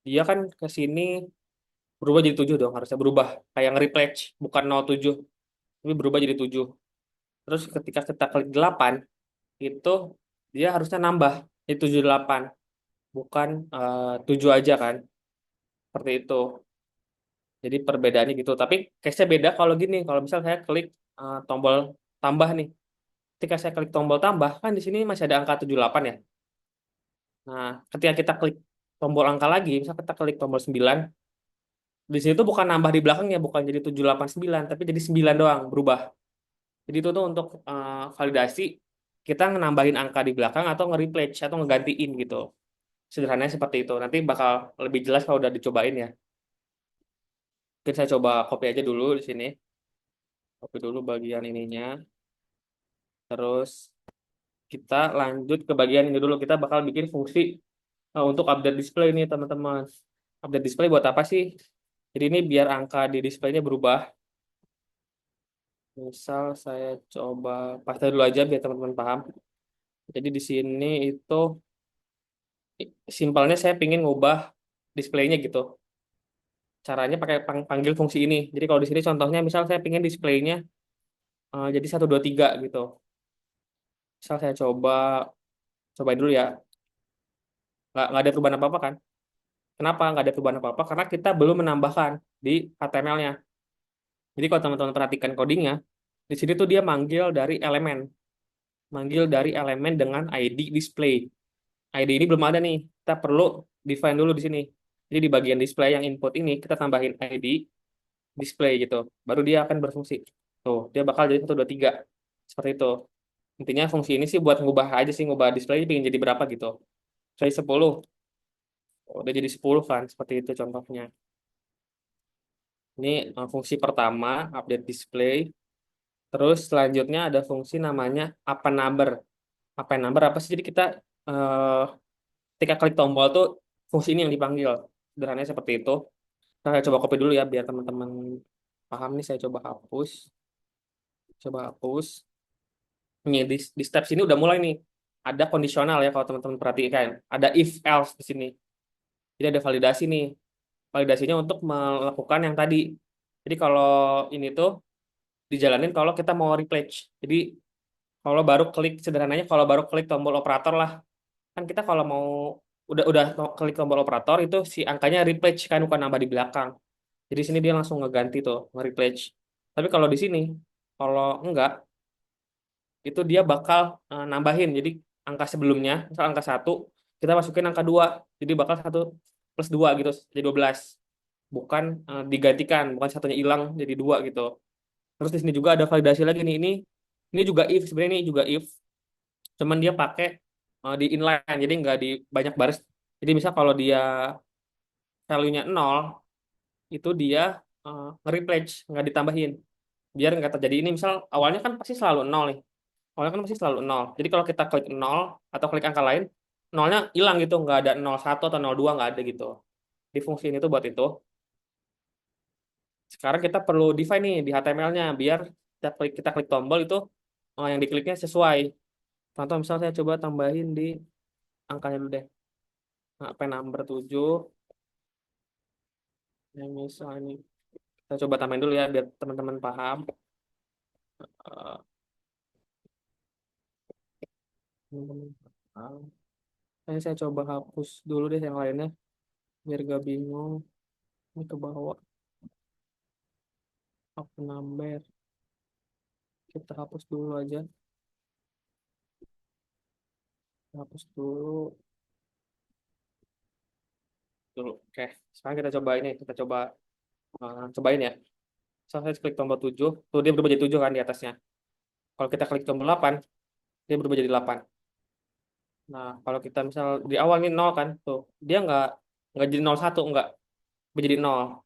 dia kan ke sini berubah jadi 7 dong, harusnya berubah. Kayak nge-replace, bukan 07, tapi berubah jadi 7. Terus ketika kita klik 8, itu dia harusnya nambah, jadi 78, bukan 7 aja kan, seperti itu. Jadi perbedaannya gitu. Tapi case-nya beda kalau gini, kalau misal saya klik tombol tambah nih. Ketika saya klik tombol tambah, kan di sini masih ada angka 78 ya. Nah, ketika kita klik tombol angka lagi, misal kita klik tombol 9, di sini tuh bukan nambah di belakangnya, bukan jadi 789 tapi jadi 9 doang, berubah. Jadi itu tuh untuk validasi kita nambahin angka di belakang atau nge-replace atau ngegantiin gitu. Sederhananya seperti itu. Nanti bakal lebih jelas kalau udah dicobain ya. Mungkin saya coba copy aja dulu di sini. Copy dulu bagian ininya. Terus kita lanjut ke bagian ini dulu. Kita bakal bikin fungsi untuk update display ini teman-teman. Update display buat apa sih? Jadi ini biar angka di displaynya berubah. Misal saya coba paste dulu aja biar teman-teman paham. Jadi di sini itu Simpelnya saya pingin ngubah displaynya gitu. Caranya pakai panggil fungsi ini. Jadi kalau di sini contohnya misal saya pingin displaynya jadi 123 gitu. Misal saya cobain dulu ya. Nggak ada perubahan apa-apa kan? Kenapa nggak ada perubahan apa-apa? Karena kita belum menambahkan di HTML-nya. Jadi kalau teman-teman perhatikan codingnya, di sini tuh dia manggil dari elemen dengan ID display. ID ini belum ada nih, kita perlu define dulu di sini. Jadi di bagian display yang input ini kita tambahin ID display gitu, baru dia akan berfungsi. Tuh, dia bakal jadi 123 seperti itu. Intinya fungsi ini sih buat ngubah aja sih, ngubah display pengen jadi berapa gitu. Saya 10, oh, udah jadi 10 kan, seperti itu contohnya. Ini fungsi pertama, update display. Terus selanjutnya ada fungsi namanya append number. Append number apa sih? Jadi kita eh, ketika klik tombol tuh fungsi ini yang dipanggil. Sederhananya seperti itu. Nah, saya coba copy dulu ya biar teman-teman paham nih. Saya coba hapus. Coba hapus. Nih, di step sini udah mulai nih. Ada kondisional ya kalau teman-teman perhatikan. Ada if else di sini. Jadi ada validasi nih. Validasinya untuk melakukan yang tadi. Jadi kalau ini tuh dijalanin kalau kita mau replace. Jadi kalau baru klik sederhananya kalau baru klik tombol operator lah. Kan kita kalau mau udah klik tombol operator itu si angkanya replace kan bukan nambah di belakang. Jadi sini dia langsung ngeganti tuh, nge-replace. Tapi kalau di sini, kalau enggak, itu dia bakal nambahin. Jadi angka sebelumnya, misal angka 1, kita masukin angka 2. Jadi bakal 1 plus 2 gitu, jadi 12. Bukan digantikan, bukan satunya hilang jadi 2 gitu. Terus di sini juga ada validasi lagi nih. Ini juga if, sebenarnya ini juga if. Cuman dia pakai di inline, jadi nggak di banyak baris. Jadi misal kalau dia value-nya 0, itu dia nge-replace, nggak ditambahin. Biar nggak terjadi ini, misal awalnya kan pasti selalu 0 nih. Awalnya kan pasti selalu 0. Jadi kalau kita klik 0 atau klik angka lain, nolnya hilang gitu, nggak ada 01 atau 02, nggak ada gitu. Di fungsi ini tuh buat itu. Sekarang kita perlu define nih di HTML-nya, biar kita klik tombol itu yang dikliknya sesuai. Contoh misal saya coba tambahin di angkanya dulu deh. Nah, pen number 7. Yang misal ini, saya coba tambahin dulu ya, biar teman-teman paham. Eh, teman-teman paham. Saya coba hapus dulu deh yang lainnya, biar gak bingung. Ini ke bawah, aku number. Kita hapus dulu aja. Hapus dulu. Oke, sekarang kita coba ini. Kita cobain ya. Saya klik tombol 7, tuh dia berubah jadi 7 kan di atasnya. Kalau kita klik tombol 8, dia berubah jadi 8. Nah, kalau kita misal di awal ini 0 kan, tuh dia nggak jadi 01, nggak menjadi 0.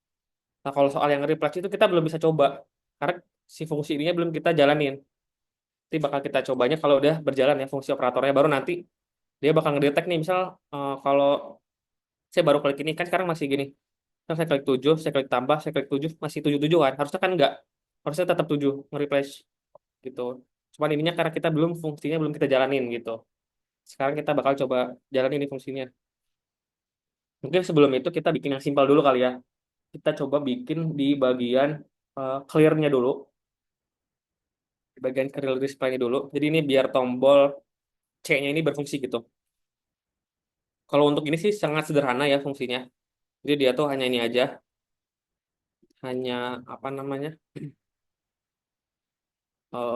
Nah, kalau soal yang replace itu kita belum bisa coba. Karena si fungsi ininya belum kita jalanin. Nanti bakal kita cobanya kalau udah berjalan ya fungsi operatornya. Baru nanti dia bakal ngedetek nih. Misal kalau saya baru klik ini, kan sekarang masih gini. Kan saya klik 7, saya klik tambah, saya klik 7, masih 77 kan. Harusnya kan enggak. Harusnya tetap 7, nge-replace gitu. Cuman ininya karena kita belum fungsinya belum kita jalanin gitu. Sekarang kita bakal coba jalanin ini fungsinya. Mungkin sebelum itu kita bikin yang simpel dulu kali ya. Kita coba bikin di bagian clear-nya dulu. Di bagian clear display-nya dulu. Jadi ini biar tombol C-nya ini berfungsi gitu. Kalau untuk ini sih sangat sederhana ya fungsinya. Jadi dia tuh hanya ini aja. Hanya apa namanya?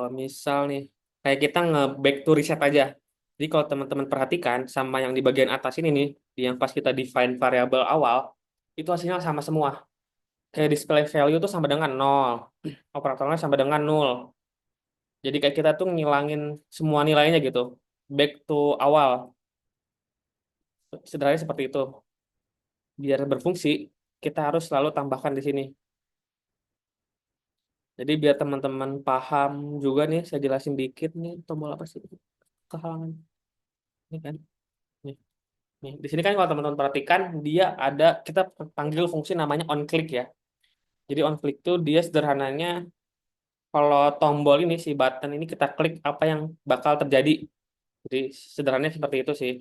Misal nih, kayak kita nge-back to reset aja. Jadi kalau teman-teman perhatikan sama yang di bagian atas ini nih, di yang pas kita define variabel awal, itu hasilnya sama semua. Kayak display value tuh sama dengan 0, operatornya sama dengan 0. Jadi kayak kita tuh ngilangin semua nilainya gitu. Back to awal. Sederhananya seperti itu. Biar berfungsi, kita harus selalu tambahkan di sini. Jadi biar teman-teman paham juga nih, saya jelasin dikit nih tombol apa sih? Kehalangan. Ini kan. Nih. Nih, di sini kan kalau teman-teman perhatikan dia ada kita panggil fungsi namanya onClick ya. Jadi onClick tuh dia sederhananya kalau tombol ini si button ini kita klik apa yang bakal terjadi. Jadi sederhananya seperti itu sih.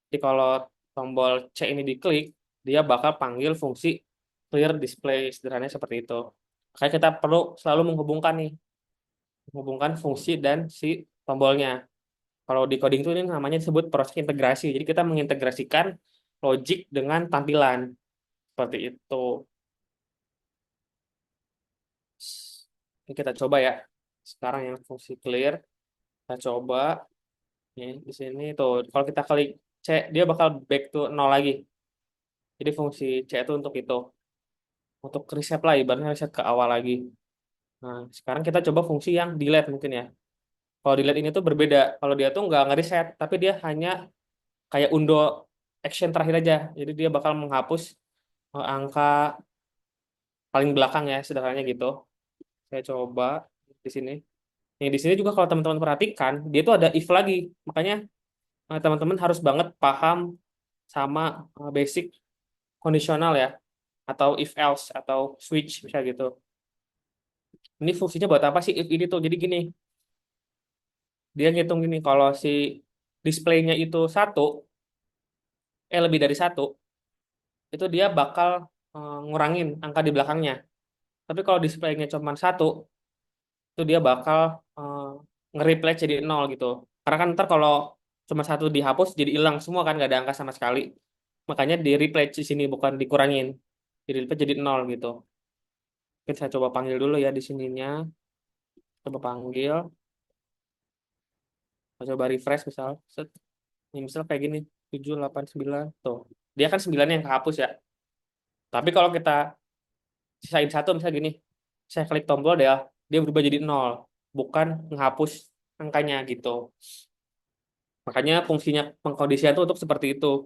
Jadi kalau tombol C ini diklik, dia bakal panggil fungsi clear display, sederhananya seperti itu. Makanya kita perlu selalu menghubungkan nih, menghubungkan fungsi dan si tombolnya. Kalau di coding itu ini namanya disebut proses integrasi. Jadi kita mengintegrasikan logic dengan tampilan seperti itu. Ini kita coba ya. Sekarang yang fungsi clear, kita coba nih di sini tuh. Kalau kita klik C, dia bakal back to nol lagi. Jadi fungsi C itu untuk reset lah, ibaratnya reset ke awal lagi. Nah, sekarang kita coba fungsi yang delete mungkin ya. Kalau delete ini tuh berbeda. Kalau dia tuh nggak ngereset, tapi dia hanya kayak undo action terakhir aja. Jadi dia bakal menghapus angka paling belakang ya, sederhananya gitu. Saya coba di sini. Nih, di sini juga kalau teman-teman perhatikan, dia tuh ada if lagi. Makanya teman-teman harus banget paham sama basic kondisional ya, atau if else atau switch bisa gitu. Ini fungsinya buat apa sih if ini tuh? Jadi gini, dia ngitung gini, kalau si displaynya itu satu, lebih dari satu, itu dia bakal ngurangin angka di belakangnya. Tapi kalau displaynya cuma satu, itu dia bakal eh, nge-replace jadi nol gitu. Karena kan ntar kalau cuma satu dihapus jadi hilang semua kan, nggak ada angka sama sekali. Makanya di replace di sini bukan dikurangin. Jadi replace jadi nol gitu. Mungkin saya coba panggil dulu ya di sininya. Coba panggil. Saya coba refresh misal. Set. Ini misal kayak gini. 7 8 9 tuh. Dia kan 9 yang kehapus ya. Tapi kalau kita sisain satu misalnya gini. Saya klik tombol dia berubah jadi nol. Bukan menghapus angkanya gitu. Makanya fungsinya pengkondisian itu untuk seperti itu.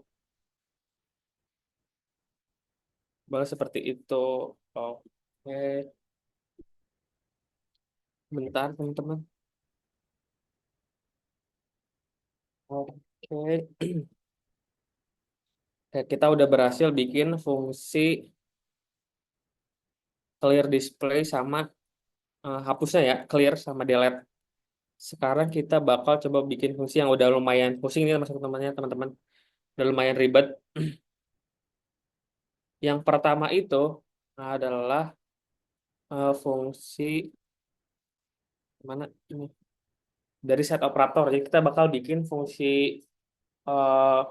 Baru seperti itu. Oke. Bentar teman-teman. Oke. Kita udah berhasil bikin fungsi clear display sama hapusnya ya, clear sama delete. Sekarang kita bakal coba bikin fungsi yang udah lumayan pusing nih teman-temannya, teman-teman. Udah lumayan ribet. Yang pertama itu adalah fungsi mana ini? Dari set operator. Jadi kita bakal bikin fungsi eh,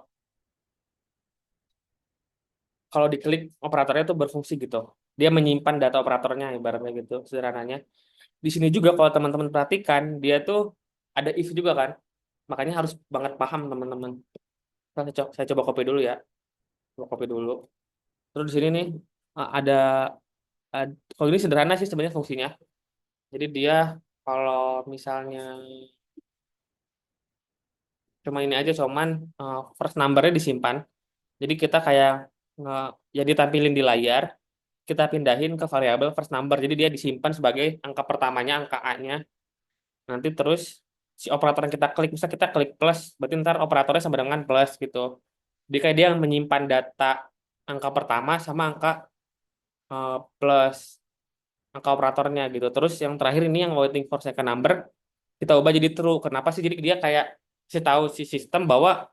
kalau diklik operatornya itu berfungsi gitu. Dia menyimpan data operatornya ibaratnya gitu, sederhananya. Di sini juga kalau teman-teman perhatikan, dia tuh ada if juga kan. Makanya harus banget paham teman-teman. Saya coba copy dulu ya. Coba copy dulu. Terus di sini nih ada kalau ini sederhana sih sebenarnya fungsinya. Jadi dia kalau misalnya cuma ini aja cuman first numbernya disimpan. Jadi kita kayak ya ditampilin di layar, kita pindahin ke variabel first number. Jadi dia disimpan sebagai angka pertamanya, angka A-nya. Nanti terus si operator yang kita klik, misalnya kita klik plus, berarti ntar operatornya sama dengan plus gitu. Jadi kayak dia menyimpan data angka pertama sama angka plus angka operatornya gitu. Terus yang terakhir ini yang waiting for second number kita ubah jadi true. Kenapa sih? Jadi dia kayak kasih tahu si sistem bahwa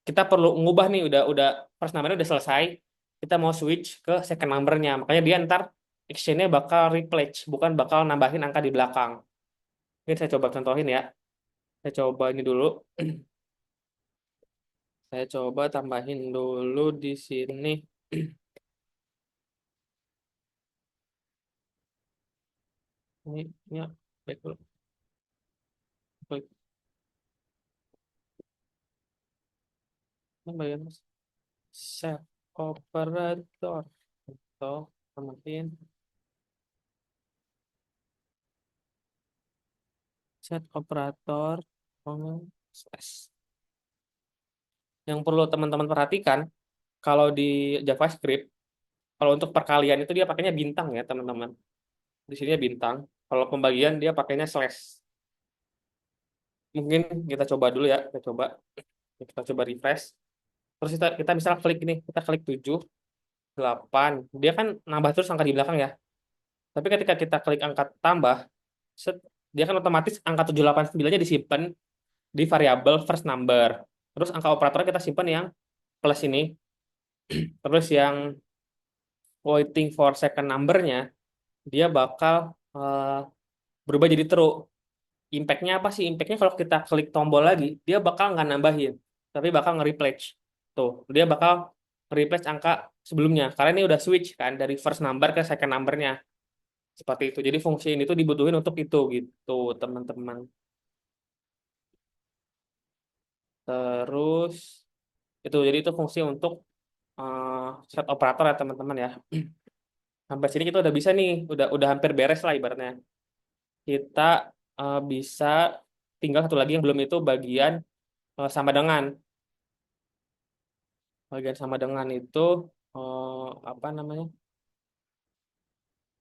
kita perlu ngubah nih udah first numbernya udah selesai. Kita mau switch ke second numbernya. Makanya dia ntar actionnya bakal replace, bukan bakal nambahin angka di belakang. Ini saya coba contohin ya. Saya coba ini dulu. Saya coba tambahin dulu di sini. Ini ya, baik dulu. Klik tambahin set operator. Atau tambahin set operator. Slash. Yang perlu teman-teman perhatikan, kalau di JavaScript, kalau untuk perkalian itu dia pakainya bintang ya, teman-teman. Di sini bintang. Kalau pembagian dia pakainya slash. Mungkin kita coba dulu ya, kita coba refresh. Terus kita misal klik ini, kita klik 7 8. Dia kan nambah terus angka di belakang ya. Tapi ketika kita klik angka tambah, set, dia kan otomatis angka 789-nya disimpan di variabel first number. Terus angka operatornya kita simpan yang plus ini, terus yang waiting for second numbernya, dia bakal berubah jadi true. Impact-nya apa sih? Impact-nya kalau kita klik tombol lagi, dia bakal nggak nambahin, tapi bakal nge-replace. Tuh, dia bakal replace angka sebelumnya. Karena ini udah switch kan dari first number ke second numbernya. Seperti itu. Jadi fungsi ini tuh dibutuhin untuk itu gitu, teman-teman. Terus jadi itu fungsi untuk eh, set operator ya teman-teman ya. Sampai sini kita udah bisa nih, udah hampir beres lah ibaratnya. Kita bisa tinggal satu lagi yang belum itu bagian sama dengan. Bagian sama dengan itu apa namanya?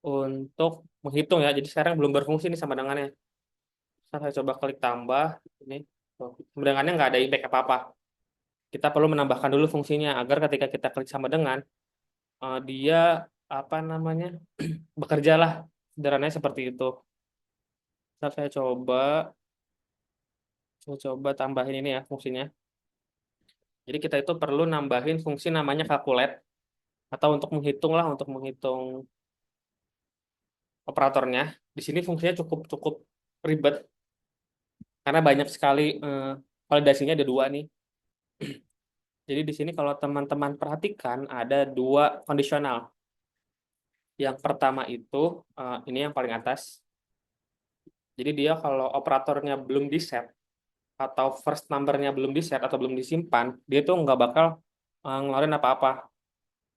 Untuk menghitung ya. Jadi sekarang belum berfungsi nih sama dengannya. Saya coba klik tambah ini. Tuh, sama dengannya nggak ada impact apa-apa. Kita perlu menambahkan dulu fungsinya agar ketika kita klik sama dengan dia apa namanya? Bekerja lah. Sederhananya seperti itu. Ntar saya coba tambahin ini ya fungsinya. Jadi kita itu perlu nambahin fungsi namanya calculate atau untuk menghitung operatornya. Di sini fungsinya cukup cukup ribet karena banyak sekali validasinya ada dua nih. Jadi di sini kalau teman-teman perhatikan ada dua kondisional. Yang pertama itu ini yang paling atas. Jadi dia kalau operatornya belum di set atau first numbernya belum di set atau belum disimpan, dia tuh nggak bakal ngeluarin apa-apa.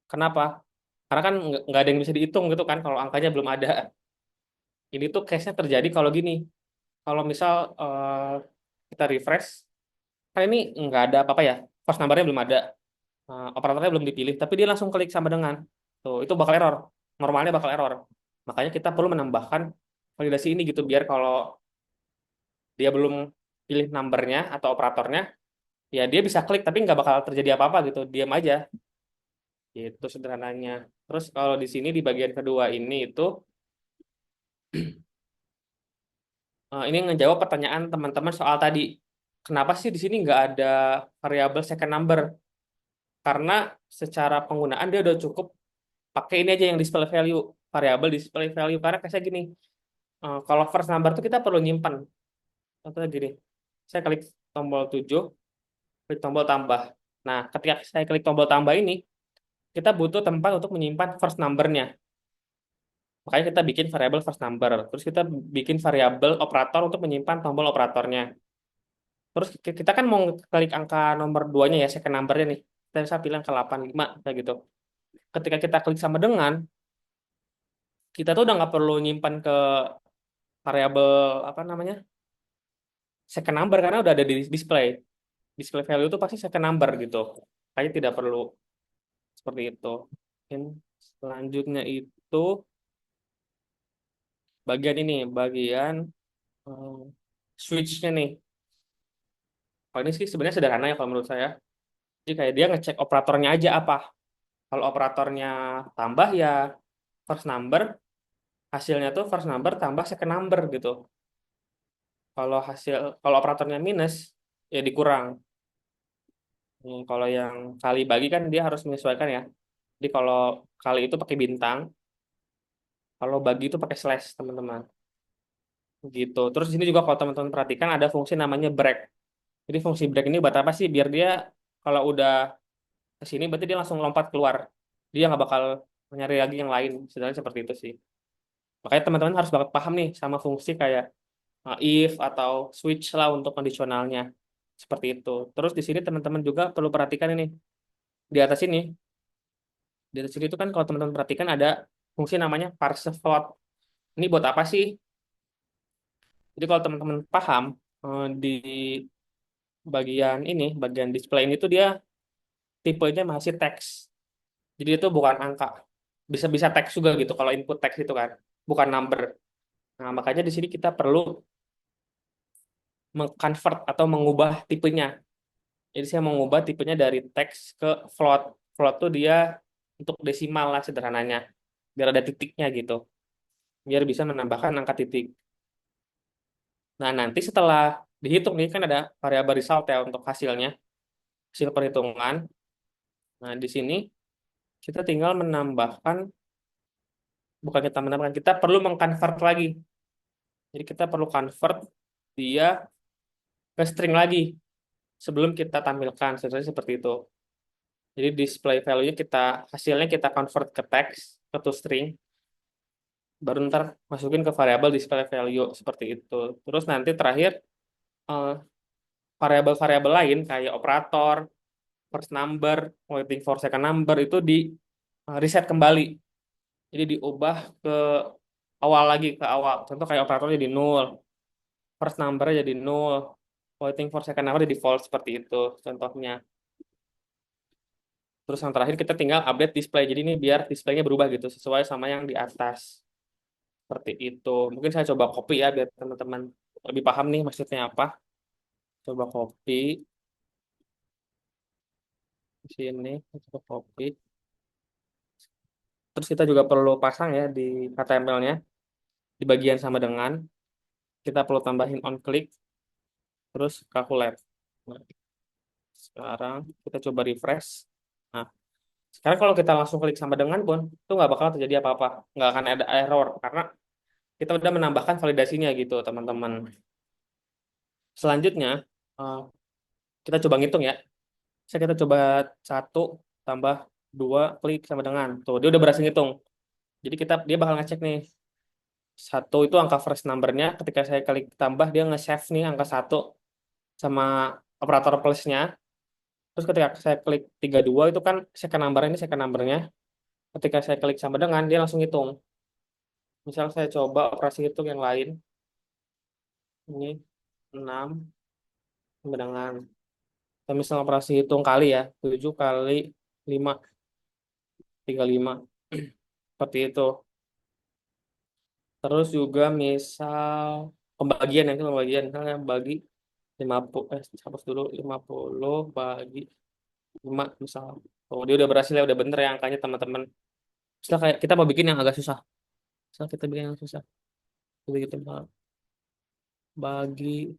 Kenapa? Karena kan nggak ada yang bisa dihitung gitu kan kalau angkanya belum ada. Ini tuh case-nya terjadi kalau gini. Kalau misal kita refresh, kan ini nggak ada apa-apa ya. First numbernya belum ada, operatornya belum dipilih, tapi dia langsung klik sama dengan. Tuh, itu bakal error. Normalnya bakal error. Makanya kita perlu menambahkan validasi ini gitu, biar kalau dia belum pilih numbernya atau operatornya, ya dia bisa klik, tapi nggak bakal terjadi apa-apa gitu. Diam aja. Itu sederhananya. Terus kalau di sini di bagian kedua ini itu, ini ngejawab pertanyaan teman-teman soal tadi. Kenapa sih di sini nggak ada variabel second number? Karena secara penggunaan dia udah cukup pakai ini aja yang display value, variabel display value. Karena kayak gini, kalau first number tuh kita perlu nyimpan. Contohnya gini, saya klik tombol 7, klik tombol tambah. Nah, ketika saya klik tombol tambah ini, kita butuh tempat untuk menyimpan first number-nya. Makanya kita bikin variabel first number. Terus kita bikin variabel operator untuk menyimpan tombol operatornya. Terus kita kan mau klik angka nomor 2-nya ya, second number-nya nih. Kita bisa pilih angka 85, kayak gitu. Ketika kita klik sama dengan, kita tuh udah nggak perlu nyimpan ke variabel apa namanya second number karena udah ada di display value itu pasti second number gitu, kayak tidak perlu seperti itu. Mungkin selanjutnya itu bagian ini bagian eh, switch-nya nih. Kalau ini sih sebenarnya sederhana ya kalau menurut saya. Jadi kayak dia ngecek operatornya aja apa. Kalau operatornya tambah ya first number, hasilnya tuh first number tambah second number gitu. Kalau operatornya minus ya dikurang. Kalau yang kali bagi kan dia harus menyesuaikan ya. Jadi kalau kali itu pakai bintang, kalau bagi itu pakai slash, teman-teman. Gitu. Terus di sini juga kalau teman-teman perhatikan ada fungsi namanya break. Jadi fungsi break ini buat apa sih? Biar dia kalau udah ke sini berarti dia langsung lompat keluar. Dia nggak bakal nyari lagi yang lain. Sebenarnya seperti itu sih. Makanya teman-teman harus banget paham nih sama fungsi kayak if atau switch lah untuk kondisionalnya. Seperti itu. Terus di sini teman-teman juga perlu perhatikan ini. Di atas ini, di atas sini itu kan kalau teman-teman perhatikan ada fungsi namanya parse float. Ini buat apa sih? Jadi kalau teman-teman paham di bagian display ini tuh dia tipenya masih teks. Jadi itu bukan angka. Bisa bisa teks juga gitu kalau input teks itu kan, bukan number. Nah, makanya di sini kita perlu mengconvert atau mengubah tipenya. Jadi saya mengubah tipenya dari teks ke float. Float tuh dia untuk desimal lah sederhananya. Biar ada titiknya gitu. Biar bisa menambahkan angka titik. Nah, nanti setelah dihitung nih kan ada variabel result ya untuk hasilnya, hasil perhitungan. Nah, di sini kita tinggal menambahkan, bukan kita menambahkan, kita perlu mengconvert lagi. Jadi kita perlu convert dia ke string lagi sebelum kita tampilkan, seperti itu. Jadi display value-nya hasilnya kita convert ke teks, ke to string, baru ntar masukin ke variabel display value, seperti itu. Terus nanti terakhir, eh, variabel-variabel lain kayak operator, first number, waiting for second number itu di reset kembali. Jadi diubah ke awal lagi, ke awal. Contoh kayak operator jadi nol, first number jadi nol, waiting for second number jadi false, seperti itu contohnya. Terus yang terakhir kita tinggal update display. Jadi ini biar displaynya berubah gitu sesuai sama yang di atas. Seperti itu. Mungkin saya coba copy ya biar teman-teman lebih paham nih maksudnya apa. Coba copy di sini, coba copy. Terus kita juga perlu pasang ya di HTML-nya di bagian sama dengan, kita perlu tambahin on click terus calculate. Nah, sekarang kita coba refresh. Nah, sekarang kalau kita langsung klik sama dengan pun itu nggak bakal terjadi apa-apa, nggak akan ada error karena kita udah menambahkan validasinya gitu teman-teman. Selanjutnya, eh, kita coba ngitung ya. Kita coba satu tambah dua klik sama dengan. Tuh, dia udah berhasil ngitung. Jadi dia bakal ngecek nih. Satu itu angka first number-nya. Ketika saya klik tambah, dia nge-save nih angka satu sama operator plus-nya. Terus ketika saya klik 32 itu kan second number, ini second number-nya. Ketika saya klik sama dengan, dia langsung hitung. Misal saya coba operasi hitung yang lain. Ini 6 sama dengan. Kita misal operasi hitung kali ya. 7 kali 5, 35. Seperti itu. Terus juga misal pembagian, yang pembagian misalnya bagi 50, hapus dulu, 50 bagi 5 misal. Oh, dia udah berhasil ya, udah bener ya angkanya teman-teman. Misal kayak kita mau bikin yang agak susah. Misal kita bikin yang susah. Jadi kita bagi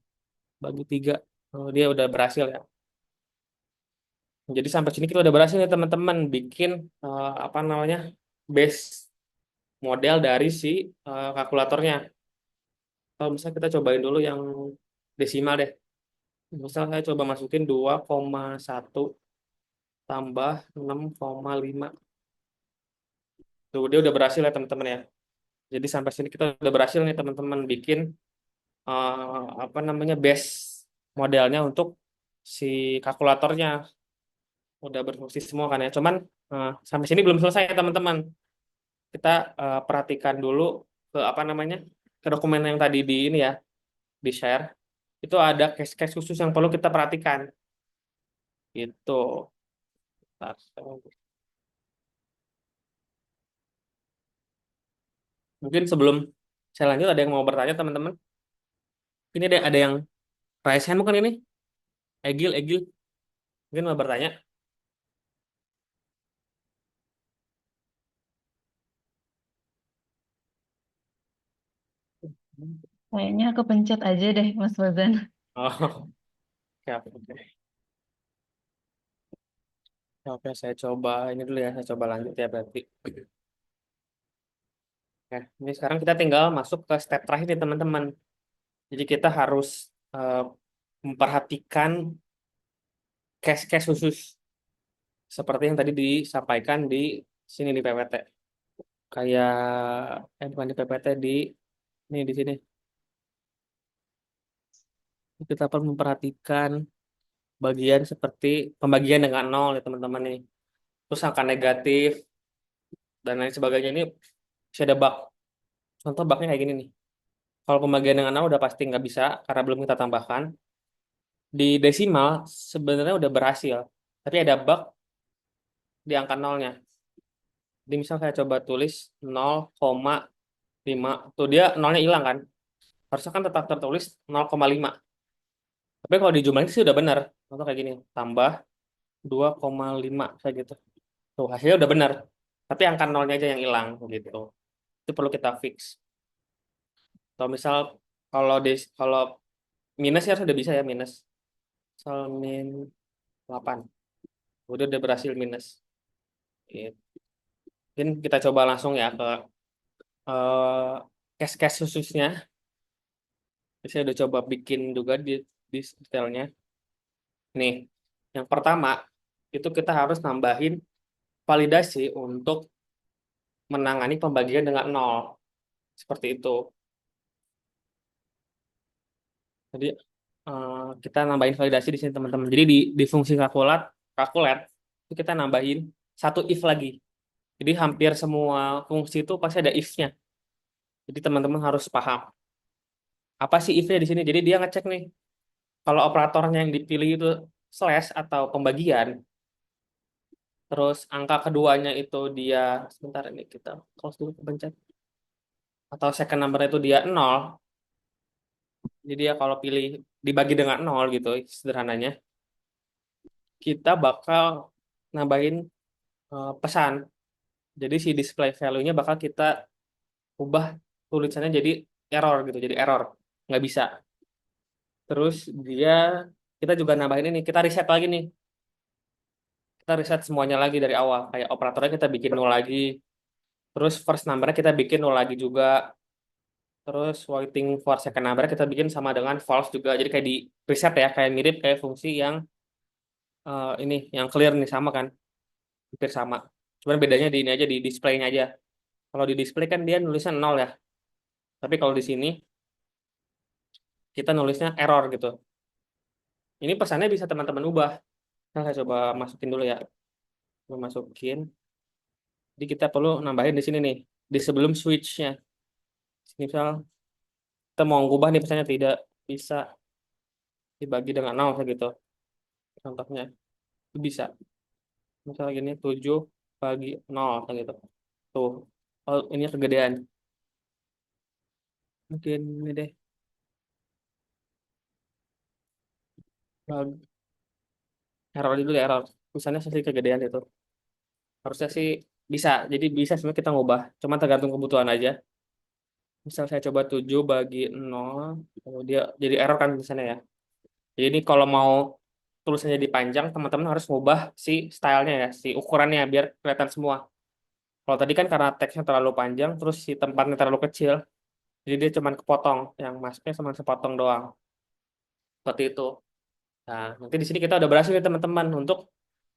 bagi 3. Oh, dia udah berhasil ya. Jadi sampai sini kita udah berhasil ya teman-teman bikin apa namanya? Base model dari si kalkulatornya. Kalau misalnya kita cobain dulu yang desimal deh. Misal saya coba masukin 2,1 tambah 6,5. Tuh, dia udah berhasil ya teman-teman ya. Jadi sampai sini kita udah berhasil nih teman-teman bikin apa namanya base modelnya untuk si kalkulatornya. Udah berfungsi semua kan ya. Cuman sampai sini belum selesai ya teman-teman. Kita perhatikan dulu ke apa namanya, ke dokumen yang tadi di ini ya, di share. Itu ada case-case khusus yang perlu kita perhatikan. Gitu. Bentar. Mungkin sebelum saya lanjut ada yang mau bertanya teman-teman. Ini ada yang raise hand bukan ini? Egil, Egil. Mungkin mau bertanya. Kayaknya kepencet aja deh, Mas Fazan. Oh, siap. Oke. Oke, saya coba ini dulu ya. Saya coba lanjut ya berarti. Oke, ini sekarang kita tinggal masuk ke step terakhir nih teman-teman. Jadi kita harus eh, memperhatikan case-case khusus seperti yang tadi disampaikan di sini di PPT. Kayak bukan di PPT, di sini. Kita perlu memperhatikan bagian seperti pembagian dengan nol ya teman-teman nih. Terus angka negatif dan lain sebagainya ini bisa ada bug. Contoh bugnya kayak gini nih. Kalau pembagian dengan nol udah pasti nggak bisa karena belum kita tambahkan. Di desimal sebenarnya udah berhasil, tapi ada bug di angka nolnya. Jadi misal saya coba tulis 0,5, tuh dia nolnya hilang kan. Harusnya kan tetap tertulis 0,5. Tapi kalau dijumlahin sih udah benar. Contoh kayak gini, tambah 2,5 kayak gitu. Tuh hasilnya udah benar. Tapi angka nolnya aja yang hilang gitu. Itu perlu kita fix. Atau misal kalau minus ya harus udah bisa ya minus. Misal min 8. udah berhasil minus. Gitu. Mungkin kita coba langsung ya ke case-case khususnya. Saya udah coba bikin juga di detailnya. Nih, yang pertama itu kita harus nambahin validasi untuk menangani pembagian dengan nol. Seperti itu. Jadi kita nambahin validasi di sini teman-teman. Jadi di fungsi kalkulat itu kita nambahin satu if lagi. Jadi hampir semua fungsi itu pasti ada if-nya. Jadi teman-teman harus paham apa sih if-nya di sini. Jadi dia ngecek nih kalau operatornya yang dipilih itu slash atau pembagian, terus angka keduanya itu dia sebentar ini kita close dulu pencet atau second number itu dia nol. Jadi dia kalau pilih dibagi dengan nol gitu sederhananya, kita bakal nambahin pesan. Jadi si display value-nya bakal kita ubah tulisannya jadi error gitu, jadi error. Nggak bisa. Terus dia, kita juga nambahin ini, kita reset lagi nih. Kita reset semuanya lagi dari awal. Kayak operatornya kita bikin nol lagi. Terus first number-nya kita bikin nol lagi juga. Terus waiting for second number kita bikin sama dengan false juga. Jadi kayak di reset ya, kayak mirip kayak fungsi yang ini, yang clear nih sama kan. Hampir sama. Cuman bedanya di ini aja, di display-nya aja. Kalau di display kan dia nulisnya nol ya. Tapi kalau di sini kita nulisnya error gitu. Ini pesannya bisa teman-teman ubah. Nah, saya coba masukin dulu ya. Coba masukin. Jadi kita perlu nambahin di sini nih. Di sebelum switch-nya. Sini misal kita mau ngubah nih pesannya tidak bisa dibagi dengan nol kayak gitu. Contohnya. Itu bisa. Misal gini 7 bagi nol kayak gitu. Tuh. Oh, ini kegedean. Mungkin ini deh. Bag- Error dulu ya error. Misalnya sih kegedean itu. Harusnya sih bisa. Jadi bisa sebenarnya kita ngubah. Cuma tergantung kebutuhan aja. Misal saya coba 7 bagi nol, oh, dia jadi error kan misalnya ya. Jadi ini kalau mau tulisannya dipanjang, teman-teman harus ngubah si stylenya ya, si ukurannya biar kelihatan semua. Kalau tadi kan karena teksnya terlalu panjang, terus si tempatnya terlalu kecil, jadi dia cuma kepotong, yang masuknya cuma sepotong doang. Seperti itu. Nah, nanti di sini kita udah berhasil nih teman-teman untuk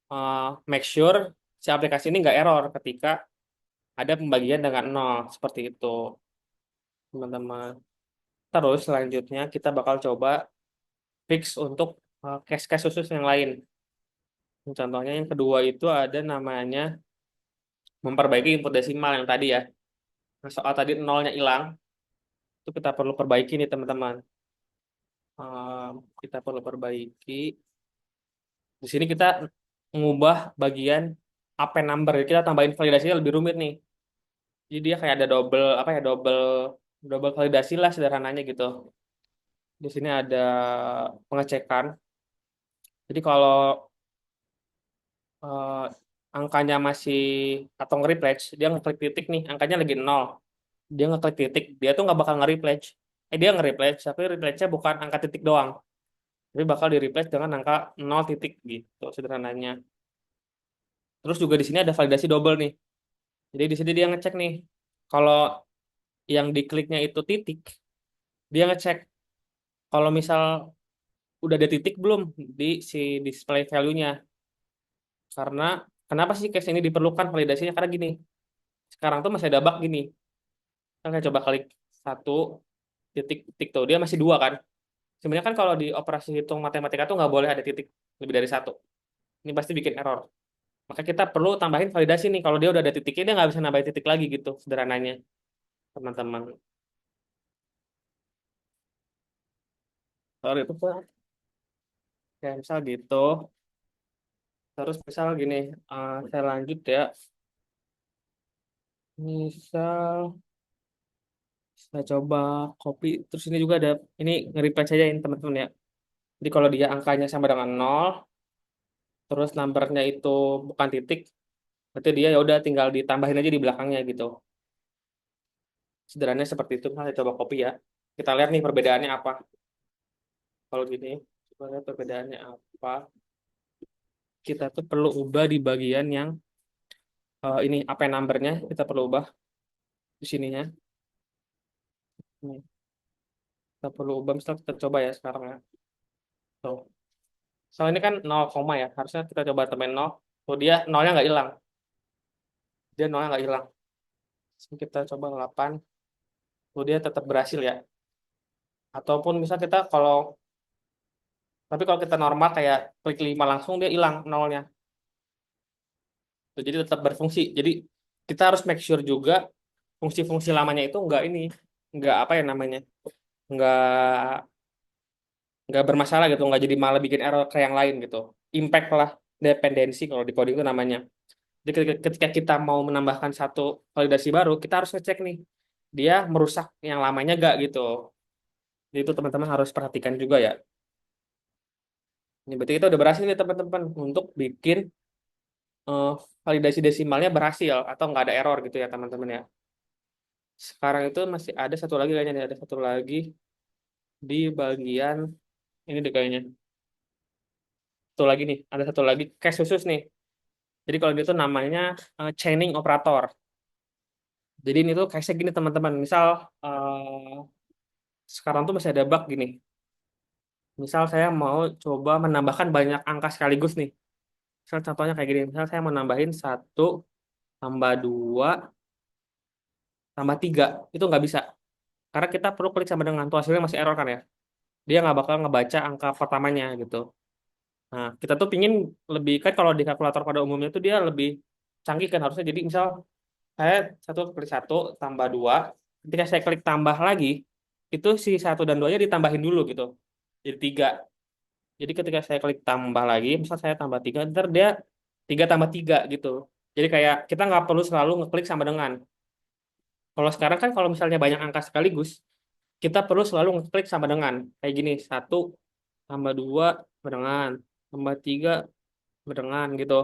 uh, make sure si aplikasi ini nggak error ketika ada pembagian dengan nol, seperti itu, teman-teman. Terus selanjutnya kita bakal coba fix untuk case-case khusus yang lain. Contohnya yang kedua itu ada namanya memperbaiki input desimal yang tadi ya. Nah, soal tadi nolnya hilang, itu kita perlu perbaiki nih teman-teman. Kita perlu perbaiki. Di sini kita mengubah bagian append number. Kita tambahin validasinya lebih rumit nih. Jadi dia kayak ada double apa ya double double validasi lah sederhananya gitu. Di sini ada pengecekan. Jadi kalau eh, angkanya masih atau nge-repledge, dia ngeklik titik nih, angkanya lagi nol. Dia ngeklik titik, dia tuh nggak bakal nge-repledge. Dia nge-repledge, tapi repledge-nya bukan angka titik doang. Tapi bakal di-repledge dengan angka nol titik gitu, sederhananya. Terus juga di sini ada validasi double nih. Jadi di sini dia ngecek nih, kalau yang dikliknya itu titik, dia ngecek kalau misal udah ada titik belum di si display value-nya. Karena kenapa sih case ini diperlukan validasinya? Karena gini, sekarang tuh masih ada bug gini. Saya coba klik satu titik titik tuh, dia masih dua kan. Sebenarnya kan kalau di operasi hitung matematika tuh nggak boleh ada titik lebih dari satu. Ini pasti bikin error. Maka kita perlu tambahin validasi nih. Kalau dia udah ada titiknya, dia nggak bisa nambahin titik lagi gitu, sederhananya, teman-teman. Kalau itu Pak, kayak misal gitu. Terus misal gini, saya lanjut ya. Misal saya coba copy. Terus ini juga ada, ini nge-replace aja ini teman-teman ya. Jadi kalau dia angkanya sama dengan nol, terus numbernya itu bukan titik, berarti dia ya udah tinggal ditambahin aja di belakangnya gitu. Sederhananya seperti itu. Nah, saya coba copy ya. Kita lihat nih perbedaannya apa. Kalau gini, coba lihat perbedaannya apa. kita tuh perlu ubah di bagian yang ini apa numbernya kita perlu ubah di sininya. Nih, kita perlu ubah, misal kita coba ya sekarang ya. Tuh. Soal ini kan 0, ya. Harusnya kita coba tambahin 0. Tuh dia nolnya nggak hilang. Dia nolnya nggak hilang. Terus kita coba 8. Tuh dia tetap berhasil ya. Ataupun misal kita kalau tapi kalau kita normal kayak klik 5 langsung dia hilang nolnya. Tuh, jadi tetap berfungsi. Jadi kita harus make sure juga fungsi-fungsi lamanya itu nggak ini, nggak apa ya namanya, nggak nggak bermasalah gitu, nggak jadi malah bikin error ke yang lain gitu. Impact lah, dependensi kalau di coding itu namanya. Jadi ketika kita mau menambahkan satu validasi baru, kita harus ngecek nih, dia merusak yang lamanya nggak gitu. Jadi itu teman-teman harus perhatikan juga ya. Ini berarti kita udah berhasil nih teman-teman untuk bikin eh, validasi desimalnya berhasil atau nggak ada error gitu ya teman-teman ya. Sekarang itu masih ada satu lagi kayaknya nih, ada satu lagi di bagian ini deh kayaknya. Satu lagi nih, ada satu lagi case khusus nih. Jadi kalau gitu namanya chaining operator. Jadi ini tuh case-nya gini teman-teman. Misal sekarang tuh masih ada bug gini. Misal saya mau coba menambahkan banyak angka sekaligus nih. Misal contohnya kayak gini. Misal saya mau nambahin 1 tambah 2 tambah 3. Itu nggak bisa. Karena kita perlu klik sama dengan tuh hasilnya masih error kan ya. Dia nggak bakal ngebaca angka pertamanya gitu. Nah, kita tuh pingin lebih, kan kalau di kalkulator pada umumnya tuh dia lebih canggih kan harusnya. Jadi misal saya klik 1 tambah 2, ketika saya klik tambah lagi, itu si 1 dan 2-nya ditambahin dulu gitu. Jadi 3. Jadi ketika saya klik tambah lagi, misal saya tambah 3, ntar dia 3 tambah 3 gitu. Jadi kayak kita nggak perlu selalu ngeklik sama dengan. Kalau sekarang kan kalau misalnya banyak angka sekaligus, kita perlu selalu ngeklik sama dengan. Kayak gini, 1 tambah 2 sama dengan, tambah 3 sama dengan gitu.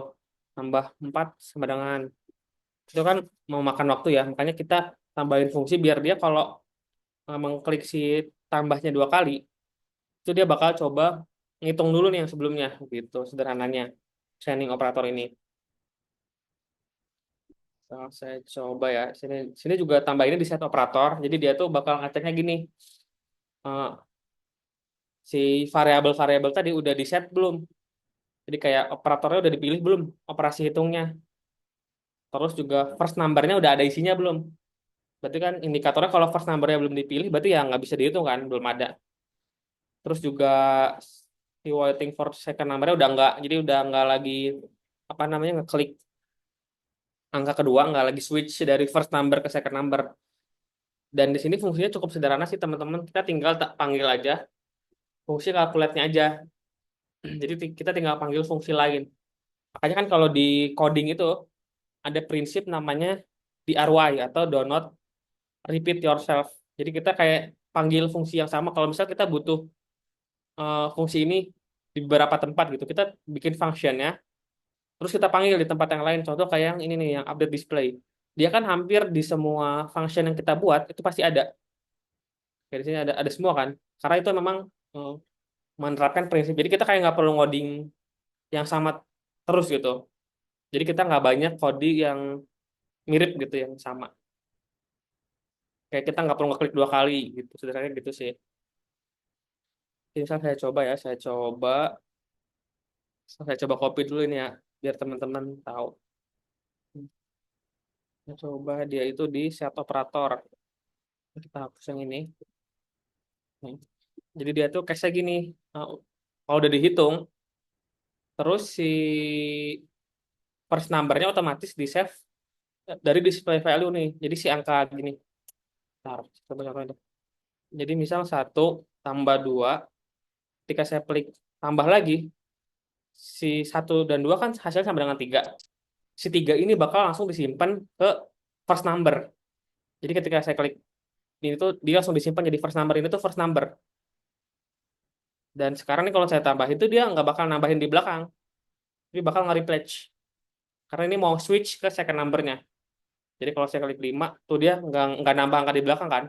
Tambah 4 sama dengan. Itu kan mau makan waktu ya, makanya kita tambahin fungsi biar dia kalau mengklik si tambahnya 2 kali, itu dia bakal coba ngitung dulu nih yang sebelumnya gitu sederhananya training operator ini. Saya coba ya, sini sini juga tambah ini di set operator, jadi dia tuh bakal ngeceknya gini, eh, si variabel-variabel tadi udah di set belum, jadi kayak operatornya udah dipilih belum, operasi hitungnya, terus juga first numbernya udah ada isinya belum. Berarti kan indikatornya kalau first numbernya belum dipilih berarti ya nggak bisa dihitung kan, belum ada. Terus juga si waiting for second numbernya udah nggak, jadi udah nggak lagi apa namanya ngeklik angka kedua, nggak lagi switch dari first number ke second number. Dan di sini fungsinya cukup sederhana sih teman-teman, kita tinggal tak panggil aja fungsi calculate-nya aja. Jadi kita tinggal panggil fungsi lain. Makanya kan kalau di coding itu ada prinsip namanya DRY atau do not repeat yourself. Jadi kita kayak panggil fungsi yang sama. Kalau misal kita butuh fungsi ini di beberapa tempat gitu, kita bikin functionnya, terus kita panggil di tempat yang lain. Contoh kayak yang ini nih, yang update display. Dia kan hampir di semua function yang kita buat itu pasti ada. Kayak di sini ada semua kan. Karena itu memang eh, menerapkan prinsip. Jadi kita kayak nggak perlu ngoding yang sama terus gitu. Jadi kita nggak banyak coding yang mirip gitu yang sama. Kayak kita nggak perlu ngeklik 2 kali gitu. Sederhananya gitu sih. Jadi misal saya coba copy dulu ini ya, biar teman-teman tahu. Saya coba dia itu di set operator. Kita hapus yang ini. Nih. Jadi dia tuh case-nya gini. Nah, kalau udah dihitung, terus si first number-nya otomatis di save dari display value nih. Jadi si angka gini. Bentar, coba contohnya. Jadi misal 1 tambah 2, ketika saya klik tambah lagi, si 1 dan 2 kan hasilnya sama dengan 3. Si 3 ini bakal langsung disimpan ke first number. Jadi ketika saya klik ini tuh dia langsung disimpan jadi first number, ini tuh first number. Dan sekarang nih kalau saya tambah itu dia nggak bakal nambahin di belakang, tapi bakal nge-replace. Karena ini mau switch ke second numbernya. Jadi kalau saya klik 5, tuh dia nggak nambah angka di belakang kan.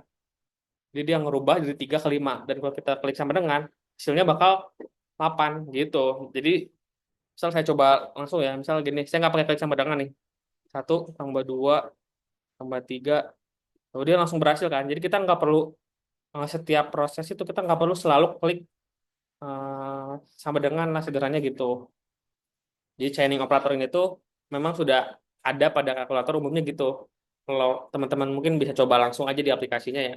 Jadi dia ngerubah dari 3 ke 5. Dan kalau kita klik sama dengan, hasilnya bakal 8 gitu. Jadi Misal saya coba langsung ya, misal gini, saya nggak pakai klik sama dengan nih. Satu tambah dua tambah tiga, kemudian langsung berhasil kan. Jadi kita nggak perlu setiap proses itu kita nggak perlu selalu klik eh, sama dengan lah sederhananya gitu. Jadi chaining operator ini tuh memang sudah ada pada kalkulator umumnya gitu. Kalau teman-teman mungkin bisa coba langsung aja di aplikasinya ya.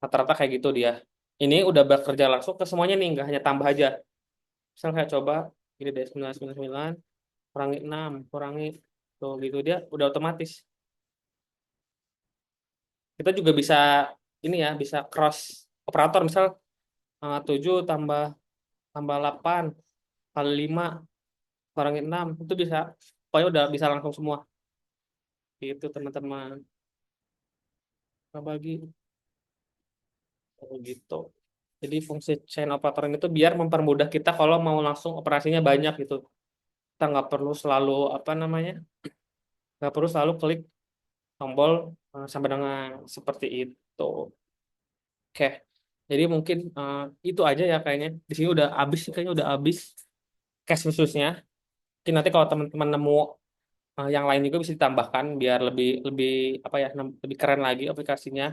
Rata-rata kayak gitu dia. Ini udah bekerja langsung ke semuanya nih, nggak hanya tambah aja. Misal saya coba ini deh 999 kurangi 6 kurangi tuh gitu dia udah otomatis. Kita juga bisa ini ya, bisa cross operator misal 7 tambah tambah 8 kali 5 kurangi 6 itu bisa. Pokoknya udah bisa langsung semua. Gitu teman-teman. Kita bagi gitu. Jadi fungsi chain operator ini tuh biar mempermudah kita kalau mau langsung operasinya banyak gitu. Kita nggak perlu selalu apa namanya, nggak perlu selalu klik tombol sampai dengan seperti itu. Oke, jadi mungkin itu aja ya kayaknya. Di sini udah habis sih kayaknya udah habis cache khususnya. Mungkin nanti kalau teman-teman nemu yang lain juga bisa ditambahkan biar lebih lebih apa ya lebih keren lagi aplikasinya.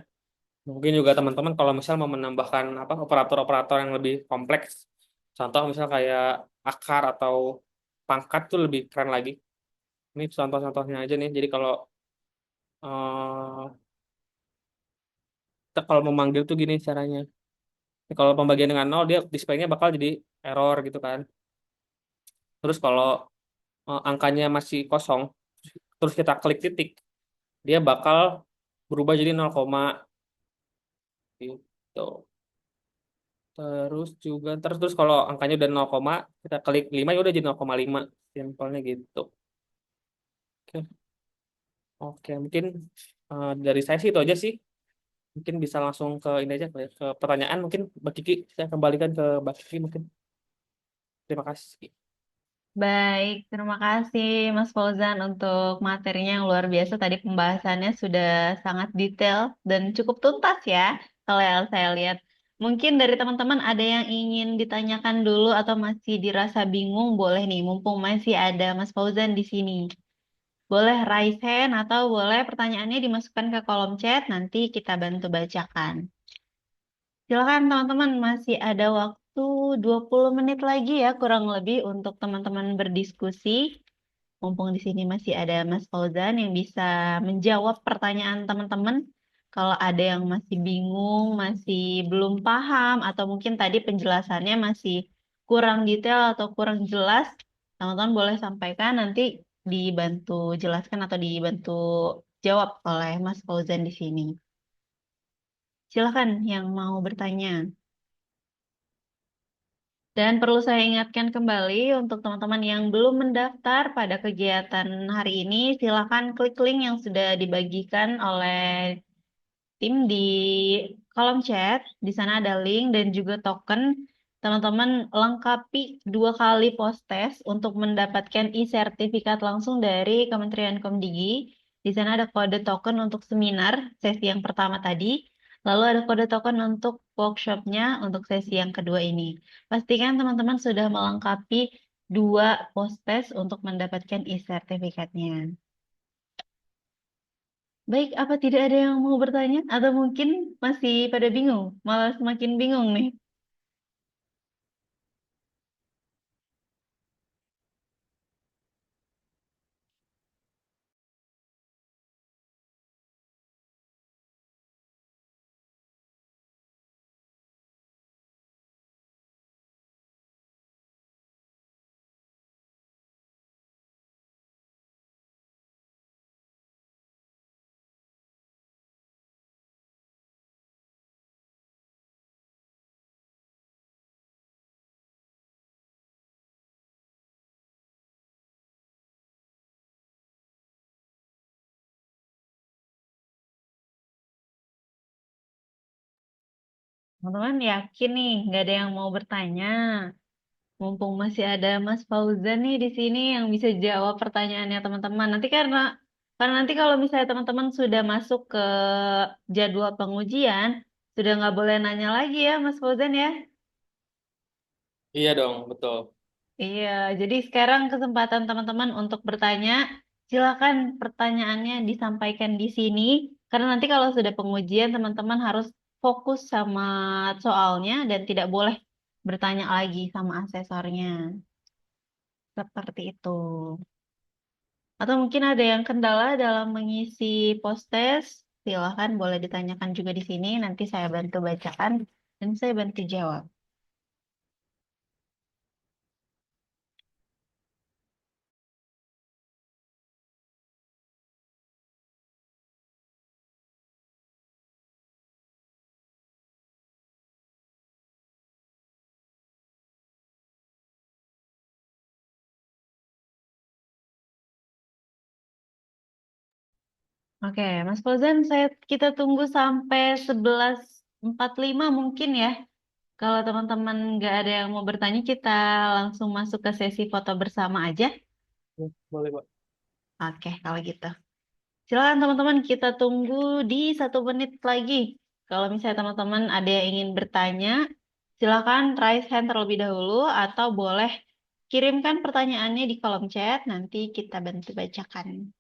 Mungkin juga teman-teman kalau misal mau menambahkan apa operator-operator yang lebih kompleks, contoh misal kayak akar atau pangkat tuh lebih keren lagi. Ini contoh-contohnya aja nih. Jadi kalau kita kalau memanggil tuh gini caranya. Kalau pembagian dengan nol dia displaynya bakal jadi error gitu kan. Terus kalau angkanya masih kosong, terus kita klik titik, dia bakal berubah jadi 0, gitu. Terus juga terus kalau angkanya udah 0, kita klik 5 ya udah jadi 0,5. Simpelnya gitu. Oke, oke mungkin dari saya sih itu aja sih. Mungkin bisa langsung ke ini aja ke pertanyaan mungkin Mbak Kiki saya kembalikan ke Mbak Kiki mungkin. Terima kasih. Baik, terima kasih Mas Fauzan untuk materinya yang luar biasa. Tadi pembahasannya sudah sangat detail dan cukup tuntas ya, kalau yang saya lihat. Mungkin dari teman-teman ada yang ingin ditanyakan dulu atau masih dirasa bingung, boleh nih, mumpung masih ada Mas Fauzan di sini. Boleh raise hand atau boleh pertanyaannya dimasukkan ke kolom chat, nanti kita bantu bacakan. Silakan teman-teman, masih ada waktu 20 menit lagi ya kurang lebih untuk teman-teman berdiskusi. Mumpung di sini masih ada Mas Fauzan yang bisa menjawab pertanyaan teman-teman. Kalau ada yang masih bingung, masih belum paham, atau mungkin tadi penjelasannya masih kurang detail atau kurang jelas, teman-teman boleh sampaikan nanti dibantu jelaskan atau dibantu jawab oleh Mas Fauzan di sini. Silakan yang mau bertanya. Dan perlu saya ingatkan kembali untuk teman-teman yang belum mendaftar pada kegiatan hari ini, silakan klik link yang sudah dibagikan oleh tim di kolom chat. Di sana ada link dan juga token. Teman-teman lengkapi 2 kali post test untuk mendapatkan e-sertifikat langsung dari Kementerian Komdigi. Di sana ada kode token untuk seminar sesi yang pertama tadi. Lalu ada kode token untuk workshopnya untuk sesi yang kedua ini. Pastikan teman-teman sudah melengkapi 2 post test untuk mendapatkan e-sertifikatnya. Baik, apa tidak ada yang mau bertanya? Atau mungkin masih pada bingung? Malah semakin bingung nih. Teman-teman yakin nih, nggak ada yang mau bertanya. Mumpung masih ada Mas Fauzan nih di sini yang bisa jawab pertanyaannya teman-teman. Karena nanti kalau misalnya teman-teman sudah masuk ke jadwal pengujian, sudah nggak boleh nanya lagi ya Mas Fauzan ya. Iya dong, betul. Iya, jadi sekarang kesempatan teman-teman untuk bertanya, silakan pertanyaannya disampaikan di sini, karena nanti kalau sudah pengujian teman-teman harus fokus sama soalnya dan tidak boleh bertanya lagi sama asesornya. Seperti itu. Atau mungkin ada yang kendala dalam mengisi post-test, silakan boleh ditanyakan juga di sini, nanti saya bantu bacakan dan saya bantu jawab. Oke, Mas Fauzan, kita tunggu sampai 11.45 mungkin ya. Kalau teman-teman nggak ada yang mau bertanya, kita langsung masuk ke sesi foto bersama aja. Boleh, Pak. Oke, kalau gitu. Silakan teman-teman, kita tunggu di 1 menit lagi. Kalau misalnya teman-teman ada yang ingin bertanya, silakan raise hand terlebih dahulu atau boleh kirimkan pertanyaannya di kolom chat, nanti kita bantu bacakan.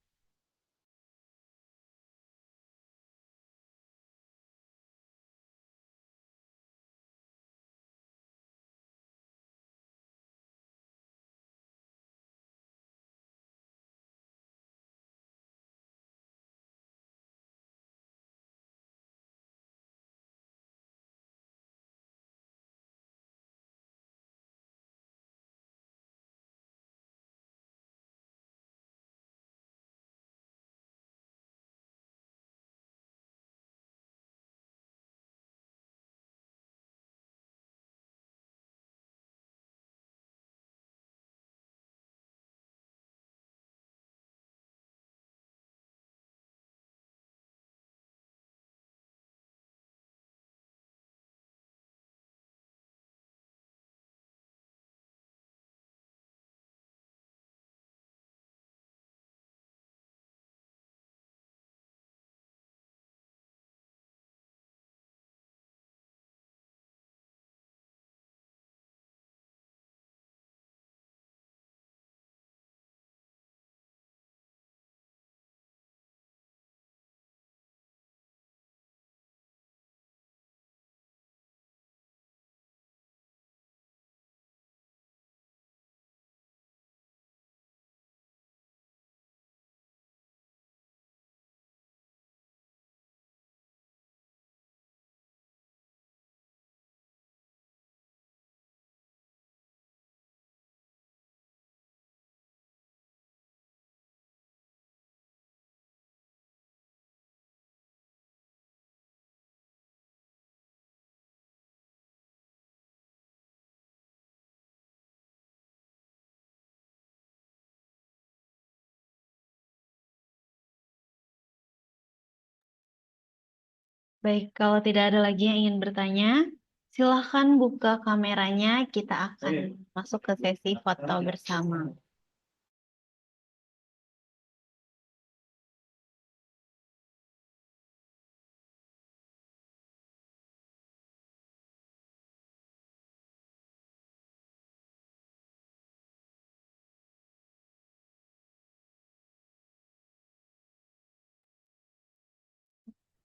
Baik, kalau tidak ada lagi yang ingin bertanya, silahkan buka kameranya. Kita akan masuk ke sesi foto bersama.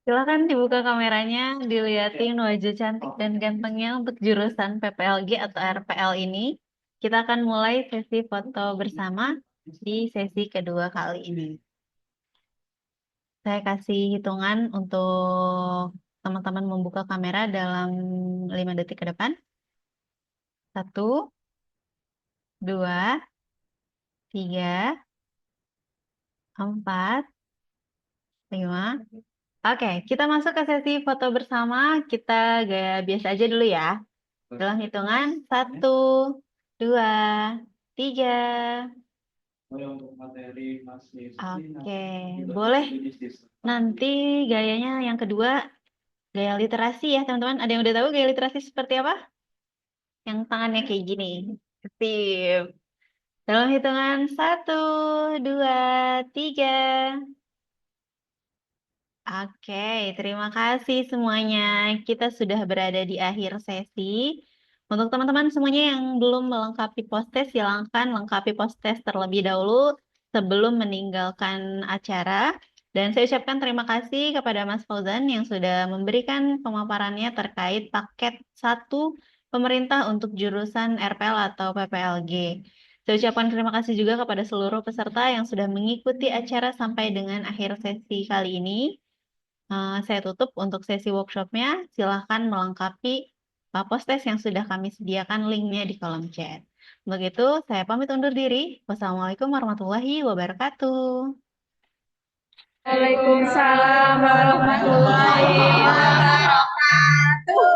Silahkan dibuka kameranya, dilihatin wajah cantik dan gantengnya untuk jurusan PPLG atau RPL ini. Kita akan mulai sesi foto bersama di sesi kedua kali ini. Saya kasih hitungan untuk teman-teman membuka kamera dalam 5 detik ke depan. 1, 2, 3, 4, 5. Oke, kita masuk ke sesi foto bersama. Kita gaya biasa aja dulu ya. Dalam hitungan 1, 2, 3. Oke, boleh. Nanti gayanya yang kedua, gaya literasi ya teman-teman. Ada yang udah tahu gaya literasi seperti apa? Yang tangannya kayak gini. Sip. Dalam hitungan 1, 2, 3. Oke, terima kasih semuanya. Kita sudah berada di akhir sesi. Untuk teman-teman semuanya yang belum melengkapi post-test, silahkan lengkapi post-test terlebih dahulu sebelum meninggalkan acara. Dan saya ucapkan terima kasih kepada Mas Fauzan yang sudah memberikan pemaparannya terkait paket satu pemerintah untuk jurusan RPL atau PPLG. Saya ucapkan terima kasih juga kepada seluruh peserta yang sudah mengikuti acara sampai dengan akhir sesi kali ini. Saya tutup untuk sesi workshopnya. Silahkan melengkapi post-test yang sudah kami sediakan linknya di kolom chat. Untuk itu, saya pamit undur diri. Wassalamualaikum warahmatullahi wabarakatuh. Waalaikumsalam warahmatullahi wabarakatuh.